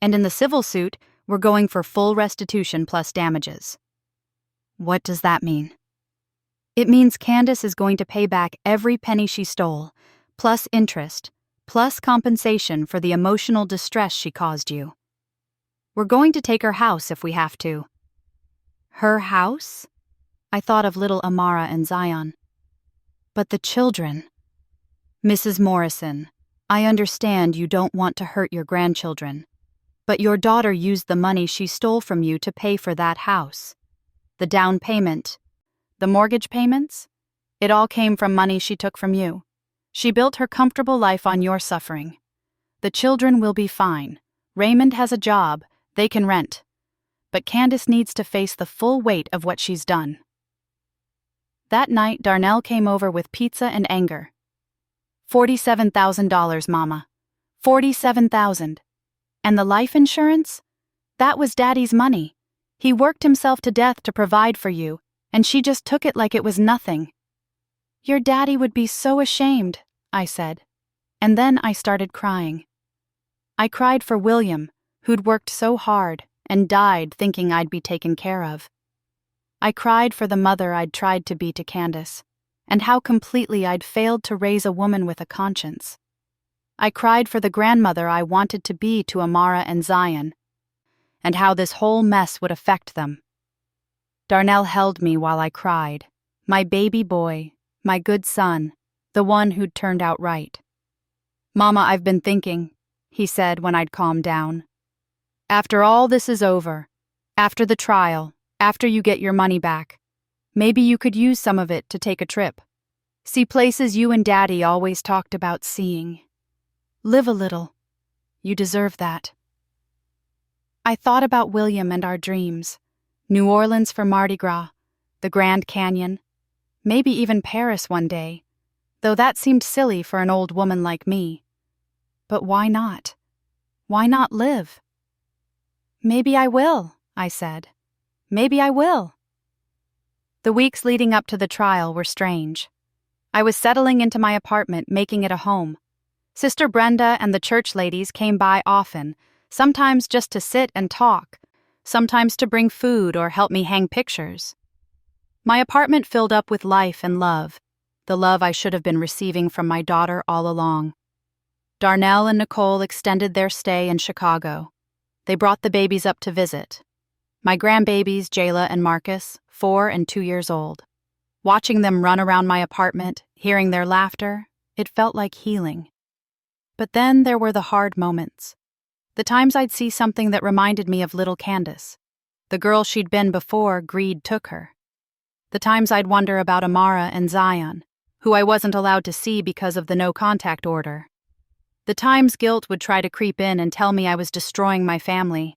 And in the civil suit, we're going for full restitution plus damages." "What does that mean?" "It means Candace is going to pay back every penny she stole, plus interest, plus compensation for the emotional distress she caused you. We're going to take her house if we have to." "Her house?" I thought of little Amara and Zion. "But the children." "Mrs. Morrison, I understand you don't want to hurt your grandchildren, but your daughter used the money she stole from you to pay for that house. The down payment, the mortgage payments, it all came from money she took from you. She built her comfortable life on your suffering. The children will be fine. Raymond has a job, they can rent. But Candace needs to face the full weight of what she's done." That night, Darnell came over with pizza and anger. $47,000, Mama. $47,000. And the life insurance? That was Daddy's money. He worked himself to death to provide for you, and she just took it like it was nothing. "Your daddy would be so ashamed," I said. And then I started crying. I cried for William, who'd worked so hard and died thinking I'd be taken care of. I cried for the mother I'd tried to be to Candace, and how completely I'd failed to raise a woman with a conscience. I cried for the grandmother I wanted to be to Amara and Zion, and how this whole mess would affect them. Darnell held me while I cried, my baby boy, my good son, the one who'd turned out right. "Mama, I've been thinking," he said when I'd calmed down. "After all this is over, after the trial, after you get your money back, maybe you could use some of it to take a trip. See places you and Daddy always talked about seeing. Live a little. You deserve that." I thought about William and our dreams. New Orleans for Mardi Gras, the Grand Canyon, maybe even Paris one day, though that seemed silly for an old woman like me. But why not? Why not live? "Maybe I will," I said. "Maybe I will." The weeks leading up to the trial were strange. I was settling into my apartment, making it a home. Sister Brenda and the church ladies came by often, sometimes just to sit and talk, sometimes to bring food or help me hang pictures. My apartment filled up with life and love, the love I should have been receiving from my daughter all along. Darnell and Nicole extended their stay in Chicago. They brought the babies up to visit. My grandbabies, Jayla and Marcus, 4 and 2 years old. Watching them run around my apartment, hearing their laughter, it felt like healing. But then there were the hard moments. The times I'd see something that reminded me of little Candace. The girl she'd been before greed took her. The times I'd wonder about Amara and Zion, who I wasn't allowed to see because of the no-contact order. The times guilt would try to creep in and tell me I was destroying my family.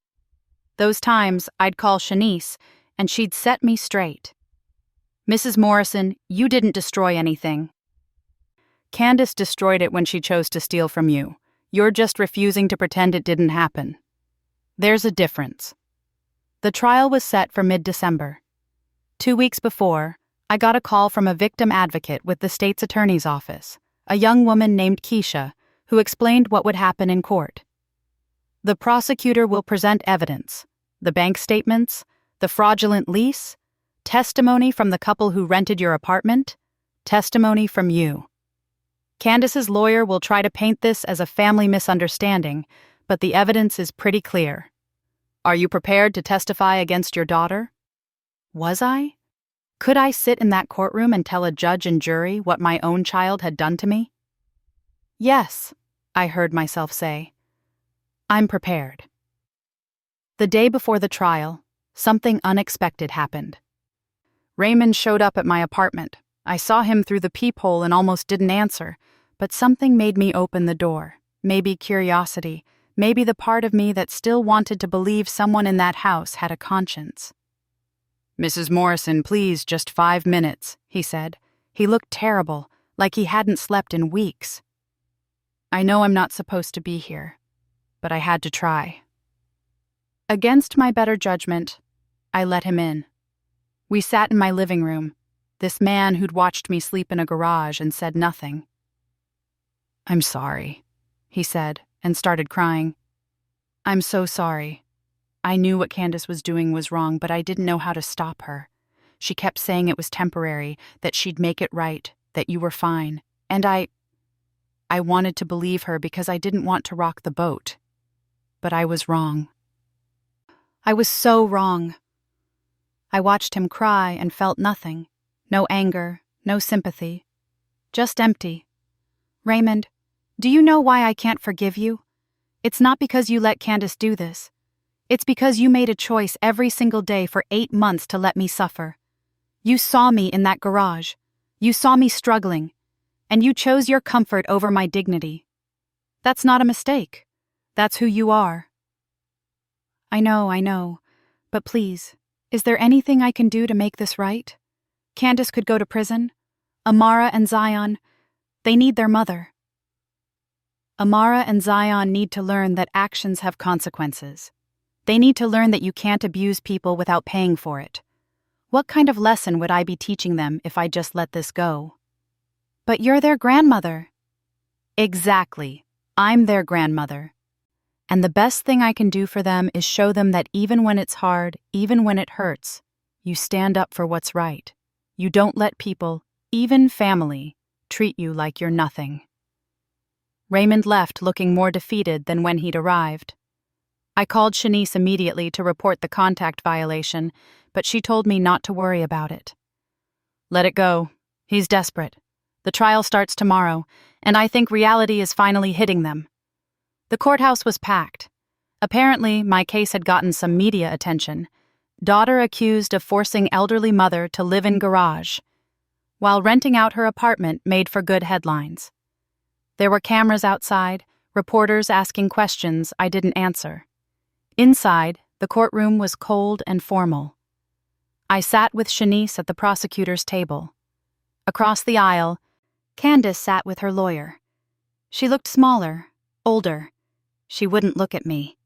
Those times, I'd call Shanice, and she'd set me straight. "Mrs. Morrison, you didn't destroy anything. Candace destroyed it when she chose to steal from you. You're just refusing to pretend it didn't happen. There's a difference." The trial was set for mid-December. 2 weeks before, I got a call from a victim advocate with the state's attorney's office, a young woman named Keisha, who explained what would happen in court. "The prosecutor will present evidence, the bank statements, the fraudulent lease, testimony from the couple who rented your apartment, testimony from you. Candace's lawyer will try to paint this as a family misunderstanding, but the evidence is pretty clear. Are you prepared to testify against your daughter?" Was I? Could I sit in that courtroom and tell a judge and jury what my own child had done to me? "Yes," I heard myself say. "I'm prepared." The day before the trial, something unexpected happened. Raymond showed up at my apartment. I saw him through the peephole and almost didn't answer, but something made me open the door. Maybe curiosity, maybe the part of me that still wanted to believe someone in that house had a conscience. "Mrs. Morrison, please, just 5 minutes," he said. He looked terrible, like he hadn't slept in weeks. I know I'm not supposed to be here, but I had to try. Against my better judgment, I let him in. We sat in my living room, this man who'd watched me sleep in a garage and said nothing. "I'm sorry," he said, and started crying. "I'm so sorry. I knew what Candace was doing was wrong, but I didn't know how to stop her. She kept saying it was temporary, that she'd make it right, that you were fine. And I wanted to believe her because I didn't want to rock the boat. But I was wrong. I was so wrong." I watched him cry and felt nothing. No anger, no sympathy. Just empty. "Raymond, do you know why I can't forgive you? It's not because you let Candace do this. It's because you made a choice every single day for 8 months to let me suffer. You saw me in that garage. You saw me struggling. And you chose your comfort over my dignity. That's not a mistake. That's who you are." I know. But please, is there anything I can do to make this right? Candace could go to prison. Amara and Zion, they need their mother. Amara and Zion need to learn that actions have consequences. They need to learn that you can't abuse people without paying for it. What kind of lesson would I be teaching them if I just let this go? "But you're their grandmother." Exactly. I'm their grandmother. And the best thing I can do for them is show them that even when it's hard, even when it hurts, you stand up for what's right. You don't let people, even family, treat you like you're nothing. Raymond left looking more defeated than when he'd arrived. I called Shanice immediately to report the contact violation, but she told me not to worry about it. "Let it go. He's desperate. The trial starts tomorrow, and I think reality is finally hitting them." The courthouse was packed. Apparently, my case had gotten some media attention. Daughter accused of forcing elderly mother to live in garage, while renting out her apartment made for good headlines. There were cameras outside, reporters asking questions I didn't answer. Inside, the courtroom was cold and formal. I sat with Shanice at the prosecutor's table. Across the aisle, Candace sat with her lawyer. She looked smaller, older. She wouldn't look at me.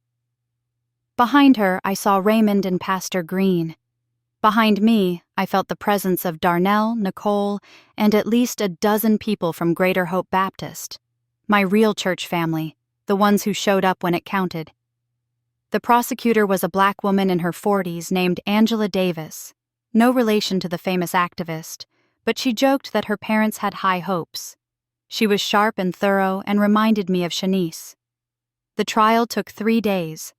Behind her, I saw Raymond and Pastor Green. Behind me, I felt the presence of Darnell, Nicole, and at least a dozen people from Greater Hope Baptist. My real church family, the ones who showed up when it counted. The prosecutor was a black woman in her 40s named Angela Davis, no relation to the famous activist, but she joked that her parents had high hopes. She was sharp and thorough and reminded me of Shanice. The trial took 3 days.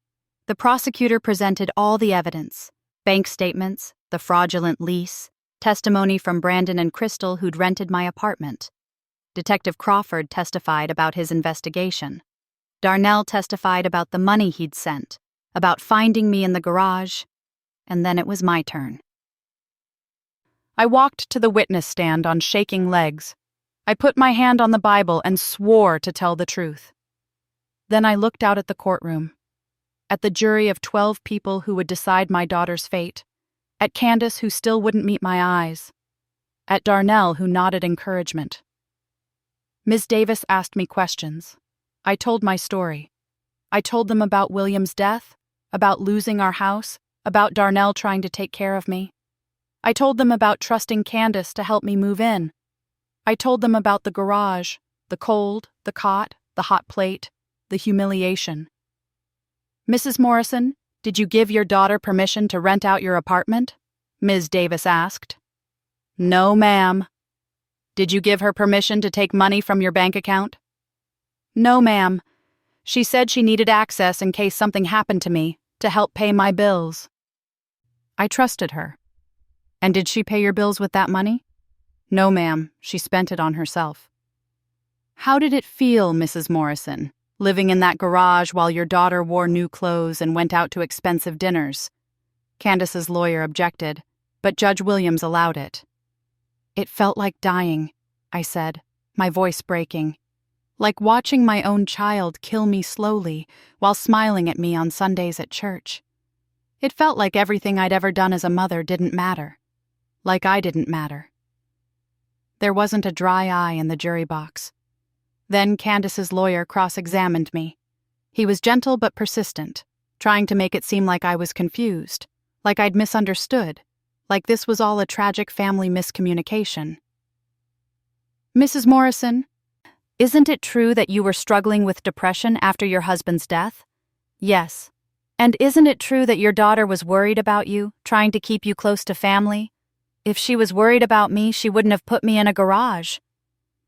The prosecutor presented all the evidence: bank statements, the fraudulent lease, testimony from Brandon and Crystal who'd rented my apartment. Detective Crawford testified about his investigation. Darnell testified about the money he'd sent, about finding me in the garage, and then it was my turn. I walked to the witness stand on shaking legs. I put my hand on the Bible and swore to tell the truth. Then I looked out at the courtroom, at the jury of 12 people who would decide my daughter's fate, at Candace who still wouldn't meet my eyes, at Darnell who nodded encouragement. Ms. Davis asked me questions. I told my story. I told them about William's death, about losing our house, about Darnell trying to take care of me. I told them about trusting Candace to help me move in. I told them about the garage, the cold, the cot, the hot plate, the humiliation. Mrs. Morrison, did you give your daughter permission to rent out your apartment? Ms. Davis asked. No, ma'am. Did you give her permission to take money from your bank account? No, ma'am. She said she needed access in case something happened to me, to help pay my bills. I trusted her. And did she pay your bills with that money? No, ma'am. She spent it on herself. How did it feel, Mrs. Morrison, living in that garage while your daughter wore new clothes and went out to expensive dinners? Candace's lawyer objected, but Judge Williams allowed it. It felt like dying, I said, my voice breaking. Like watching my own child kill me slowly while smiling at me on Sundays at church. It felt like everything I'd ever done as a mother didn't matter. Like I didn't matter. There wasn't a dry eye in the jury box. Then Candace's lawyer cross-examined me. He was gentle but persistent, trying to make it seem like I was confused, like I'd misunderstood, like this was all a tragic family miscommunication. Mrs. Morrison, isn't it true that you were struggling with depression after your husband's death? Yes. And isn't it true that your daughter was worried about you, trying to keep you close to family? If she was worried about me, she wouldn't have put me in a garage.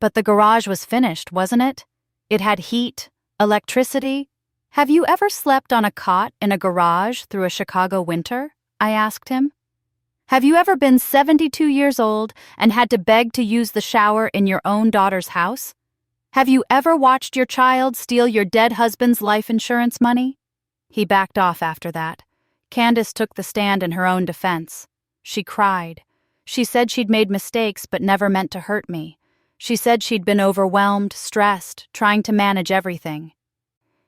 But the garage was finished, wasn't it? It had heat, electricity. Have you ever slept on a cot in a garage through a Chicago winter? I asked him. Have you ever been 72 years old and had to beg to use the shower in your own daughter's house? Have you ever watched your child steal your dead husband's life insurance money? He backed off after that. Candace took the stand in her own defense. She cried. She said she'd made mistakes but never meant to hurt me. She said she'd been overwhelmed, stressed, trying to manage everything.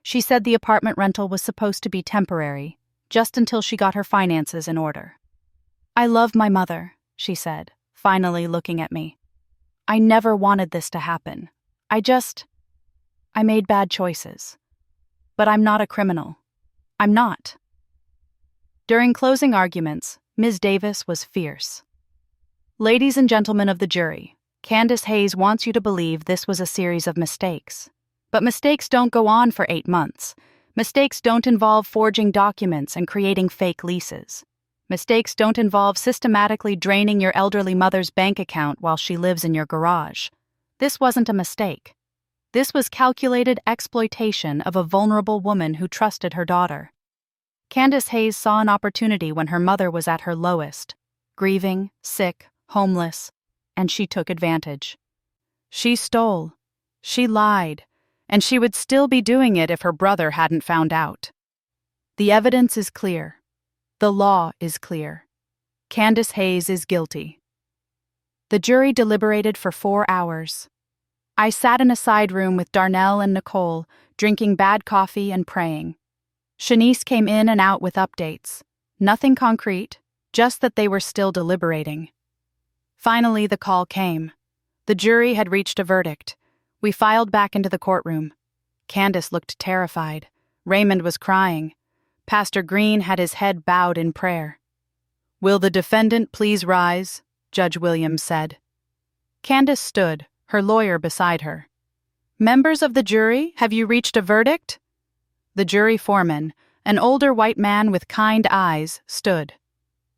She said the apartment rental was supposed to be temporary, just until she got her finances in order. I love my mother, she said, finally looking at me. I never wanted this to happen. I made bad choices. But I'm not a criminal. I'm not. During closing arguments, Ms. Davis was fierce. Ladies and gentlemen of the jury, Candace Hayes wants you to believe this was a series of mistakes. But mistakes don't go on for 8 months. Mistakes don't involve forging documents and creating fake leases. Mistakes don't involve systematically draining your elderly mother's bank account while she lives in your garage. This wasn't a mistake. This was calculated exploitation of a vulnerable woman who trusted her daughter. Candace Hayes saw an opportunity when her mother was at her lowest, grieving, sick, homeless, and she took advantage. She stole, she lied, and she would still be doing it if her brother hadn't found out. The evidence is clear. The law is clear. Candace Hayes is guilty. The jury deliberated for 4 hours. I sat in a side room with Darnell and Nicole, drinking bad coffee and praying. Shanice came in and out with updates. Nothing concrete, just that they were still deliberating. Finally, the call came. The jury had reached a verdict. We filed back into the courtroom. Candace looked terrified. Raymond was crying. Pastor Green had his head bowed in prayer. "Will the defendant please rise?" Judge Williams said. Candace stood, her lawyer beside her. "Members of the jury, have you reached a verdict?" The jury foreman, an older white man with kind eyes, stood.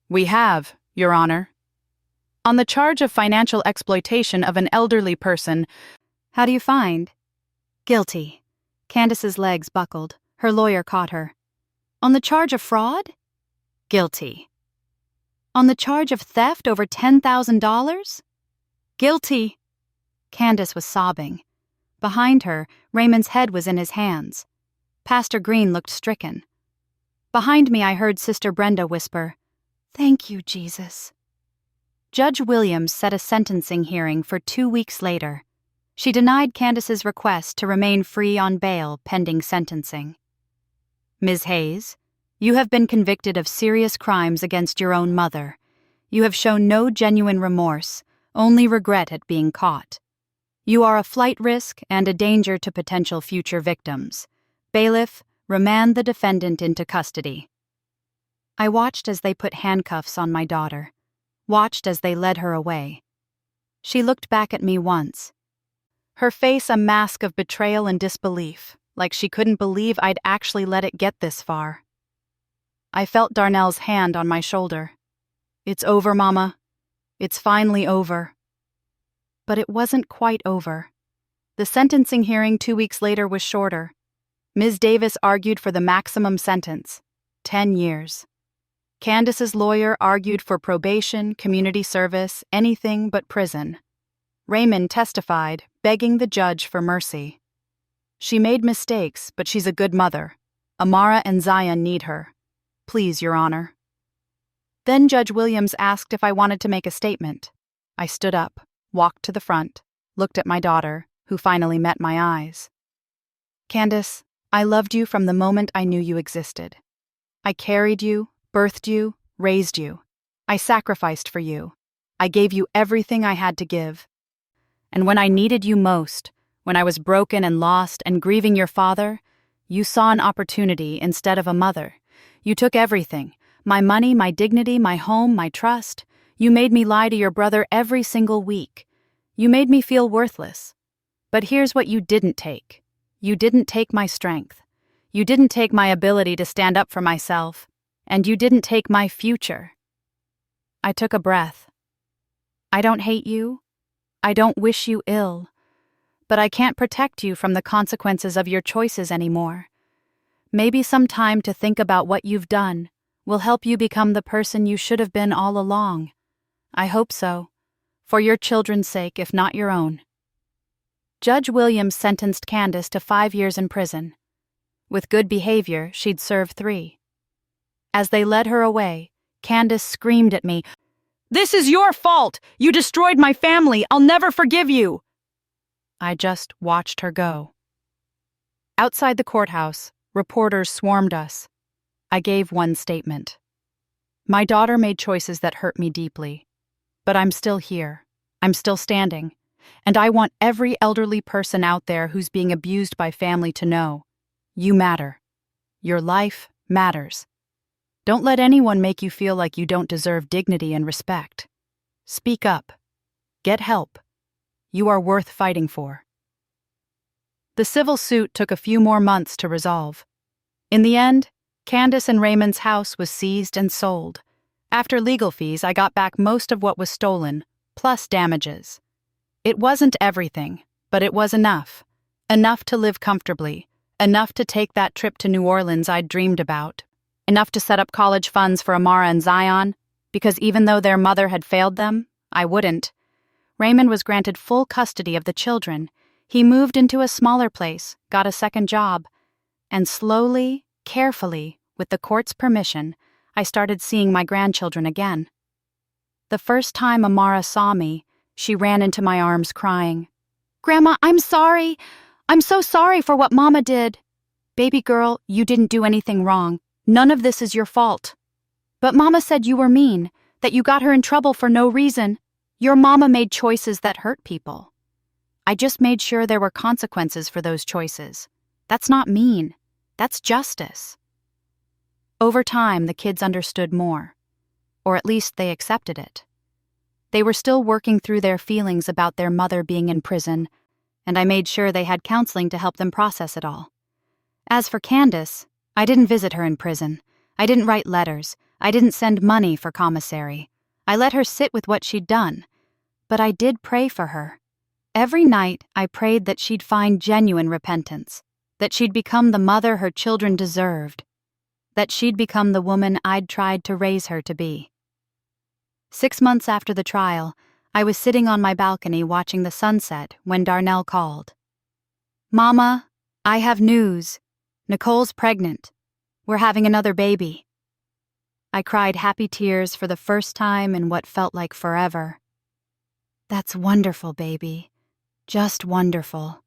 "We have, Your Honor." On the charge of financial exploitation of an elderly person, how do you find? Guilty. Candace's legs buckled. Her lawyer caught her. On the charge of fraud? Guilty. On the charge of theft over $10,000? Guilty. Candace was sobbing. Behind her, Raymond's head was in his hands. Pastor Green looked stricken. Behind me, I heard Sister Brenda whisper, "Thank you, Jesus." Judge Williams set a sentencing hearing for 2 weeks later. She denied Candace's request to remain free on bail pending sentencing. "Ms. Hayes, you have been convicted of serious crimes against your own mother. You have shown no genuine remorse, only regret at being caught. You are a flight risk and a danger to potential future victims. Bailiff, remand the defendant into custody." I watched as they put handcuffs on my daughter, watched as they led her away. She looked back at me once, her face a mask of betrayal and disbelief, like she couldn't believe I'd actually let it get this far. I felt Darnell's hand on my shoulder. "It's over, Mama. It's finally over." But it wasn't quite over. The sentencing hearing 2 weeks later was shorter. Ms. Davis argued for the maximum sentence, 10 years. Candace's lawyer argued for probation, community service, anything but prison. Raymond testified, begging the judge for mercy. "She made mistakes, but she's a good mother. Amara and Zion need her. Please, Your Honor." Then Judge Williams asked if I wanted to make a statement. I stood up, walked to the front, looked at my daughter, who finally met my eyes. "Candace, I loved you from the moment I knew you existed. I carried you, birthed you, raised you. I sacrificed for you. I gave you everything I had to give. And when I needed you most, when I was broken and lost and grieving your father, you saw an opportunity instead of a mother. You took everything, my money, my dignity, my home, my trust. You made me lie to your brother every single week. You made me feel worthless. But here's what you didn't take. You didn't take my strength. You didn't take my ability to stand up for myself. And you didn't take my future." I took a breath. "I don't hate you. I don't wish you ill. But I can't protect you from the consequences of your choices anymore. Maybe some time to think about what you've done will help you become the person you should have been all along. I hope so. For your children's sake, if not your own." Judge Williams sentenced Candace to 5 years in prison. With good behavior, she'd serve 3. As they led her away, Candace screamed at me, "This is your fault! You destroyed my family! I'll never forgive you!" I just watched her go. Outside the courthouse, reporters swarmed us. I gave one statement. "My daughter made choices that hurt me deeply. But I'm still here. I'm still standing. And I want every elderly person out there who's being abused by family to know, you matter. Your life matters. Don't let anyone make you feel like you don't deserve dignity and respect. Speak up. Get help. You are worth fighting for." The civil suit took a few more months to resolve. In the end, Candace and Raymond's house was seized and sold. After legal fees, I got back most of what was stolen, plus damages. It wasn't everything, but it was enough. Enough to live comfortably, enough to take that trip to New Orleans I'd dreamed about, enough to set up college funds for Amara and Zion, because even though their mother had failed them, I wouldn't. Raymond was granted full custody of the children. He moved into a smaller place, got a second job, and slowly, carefully, with the court's permission, I started seeing my grandchildren again. The first time Amara saw me, she ran into my arms crying, "Grandma, I'm sorry. I'm so sorry for what Mama did." "Baby girl, you didn't do anything wrong. None of this is your fault." "But Mama said you were mean, that you got her in trouble for no reason. Your Mama made choices that hurt people." "I just made sure there were consequences for those choices. That's not mean. That's justice." Over time, the kids understood more. Or at least they accepted it. They were still working through their feelings about their mother being in prison, and I made sure they had counseling to help them process it all. As for Candace, I didn't visit her in prison. I didn't write letters. I didn't send money for commissary. I let her sit with what she'd done. But I did pray for her. Every night, I prayed that she'd find genuine repentance, that she'd become the mother her children deserved, that she'd become the woman I'd tried to raise her to be. 6 months after the trial, I was sitting on my balcony watching the sunset when Darnell called. "Mama, I have news. Nicole's pregnant. We're having another baby." I cried happy tears for the first time in what felt like forever. "That's wonderful, baby. Just wonderful."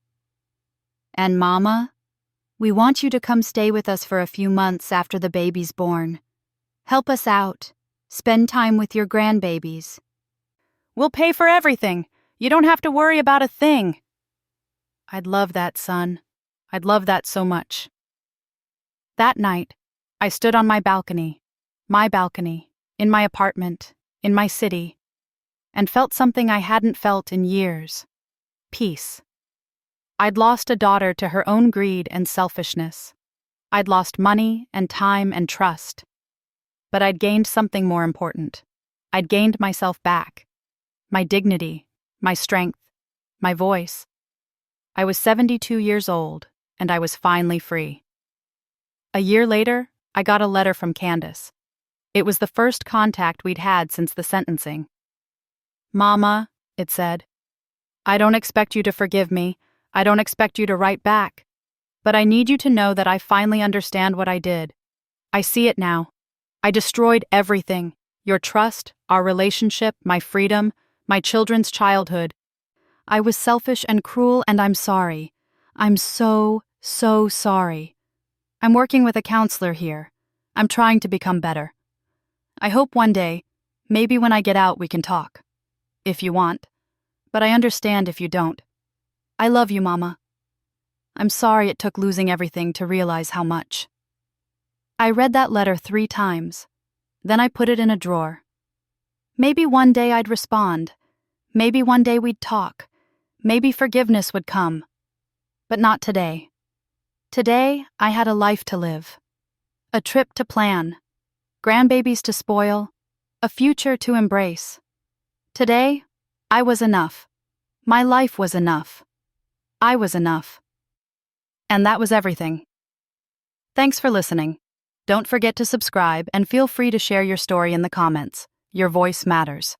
"And Mama, we want you to come stay with us for a few months after the baby's born. Help us out. Spend time with your grandbabies." "We'll pay for everything. You don't have to worry about a thing." I'd love that, son. I'd love that so much. That night, I stood on my balcony, in my apartment, in my city, and felt something I hadn't felt in years: peace. I'd lost a daughter to her own greed and selfishness. I'd lost money and time and trust. But I'd gained something more important. I'd gained myself back. My dignity, my strength, my voice. I was 72 years old, and I was finally free. A year later, I got a letter from Candace. It was the first contact we'd had since the sentencing. "Mama," it said, "I don't expect you to forgive me. I don't expect you to write back. But I need you to know that I finally understand what I did. I see it now. I destroyed everything: your trust, our relationship, my freedom, my children's childhood. I was selfish and cruel, and I'm sorry. I'm so sorry. I'm working with a counselor here. I'm trying to become better. I hope one day, maybe when I get out, we can talk. If you want. But I understand if you don't. I love you, Mama. I'm sorry it took losing everything to realize how much." I read that letter 3 times. Then I put it in a drawer. Maybe one day I'd respond. Maybe one day we'd talk. Maybe forgiveness would come. But not today. Today, I had a life to live. A trip to plan. Grandbabies to spoil. A future to embrace. Today, I was enough. My life was enough. I was enough. And that was everything. Thanks for listening. Don't forget to subscribe and feel free to share your story in the comments. Your voice matters.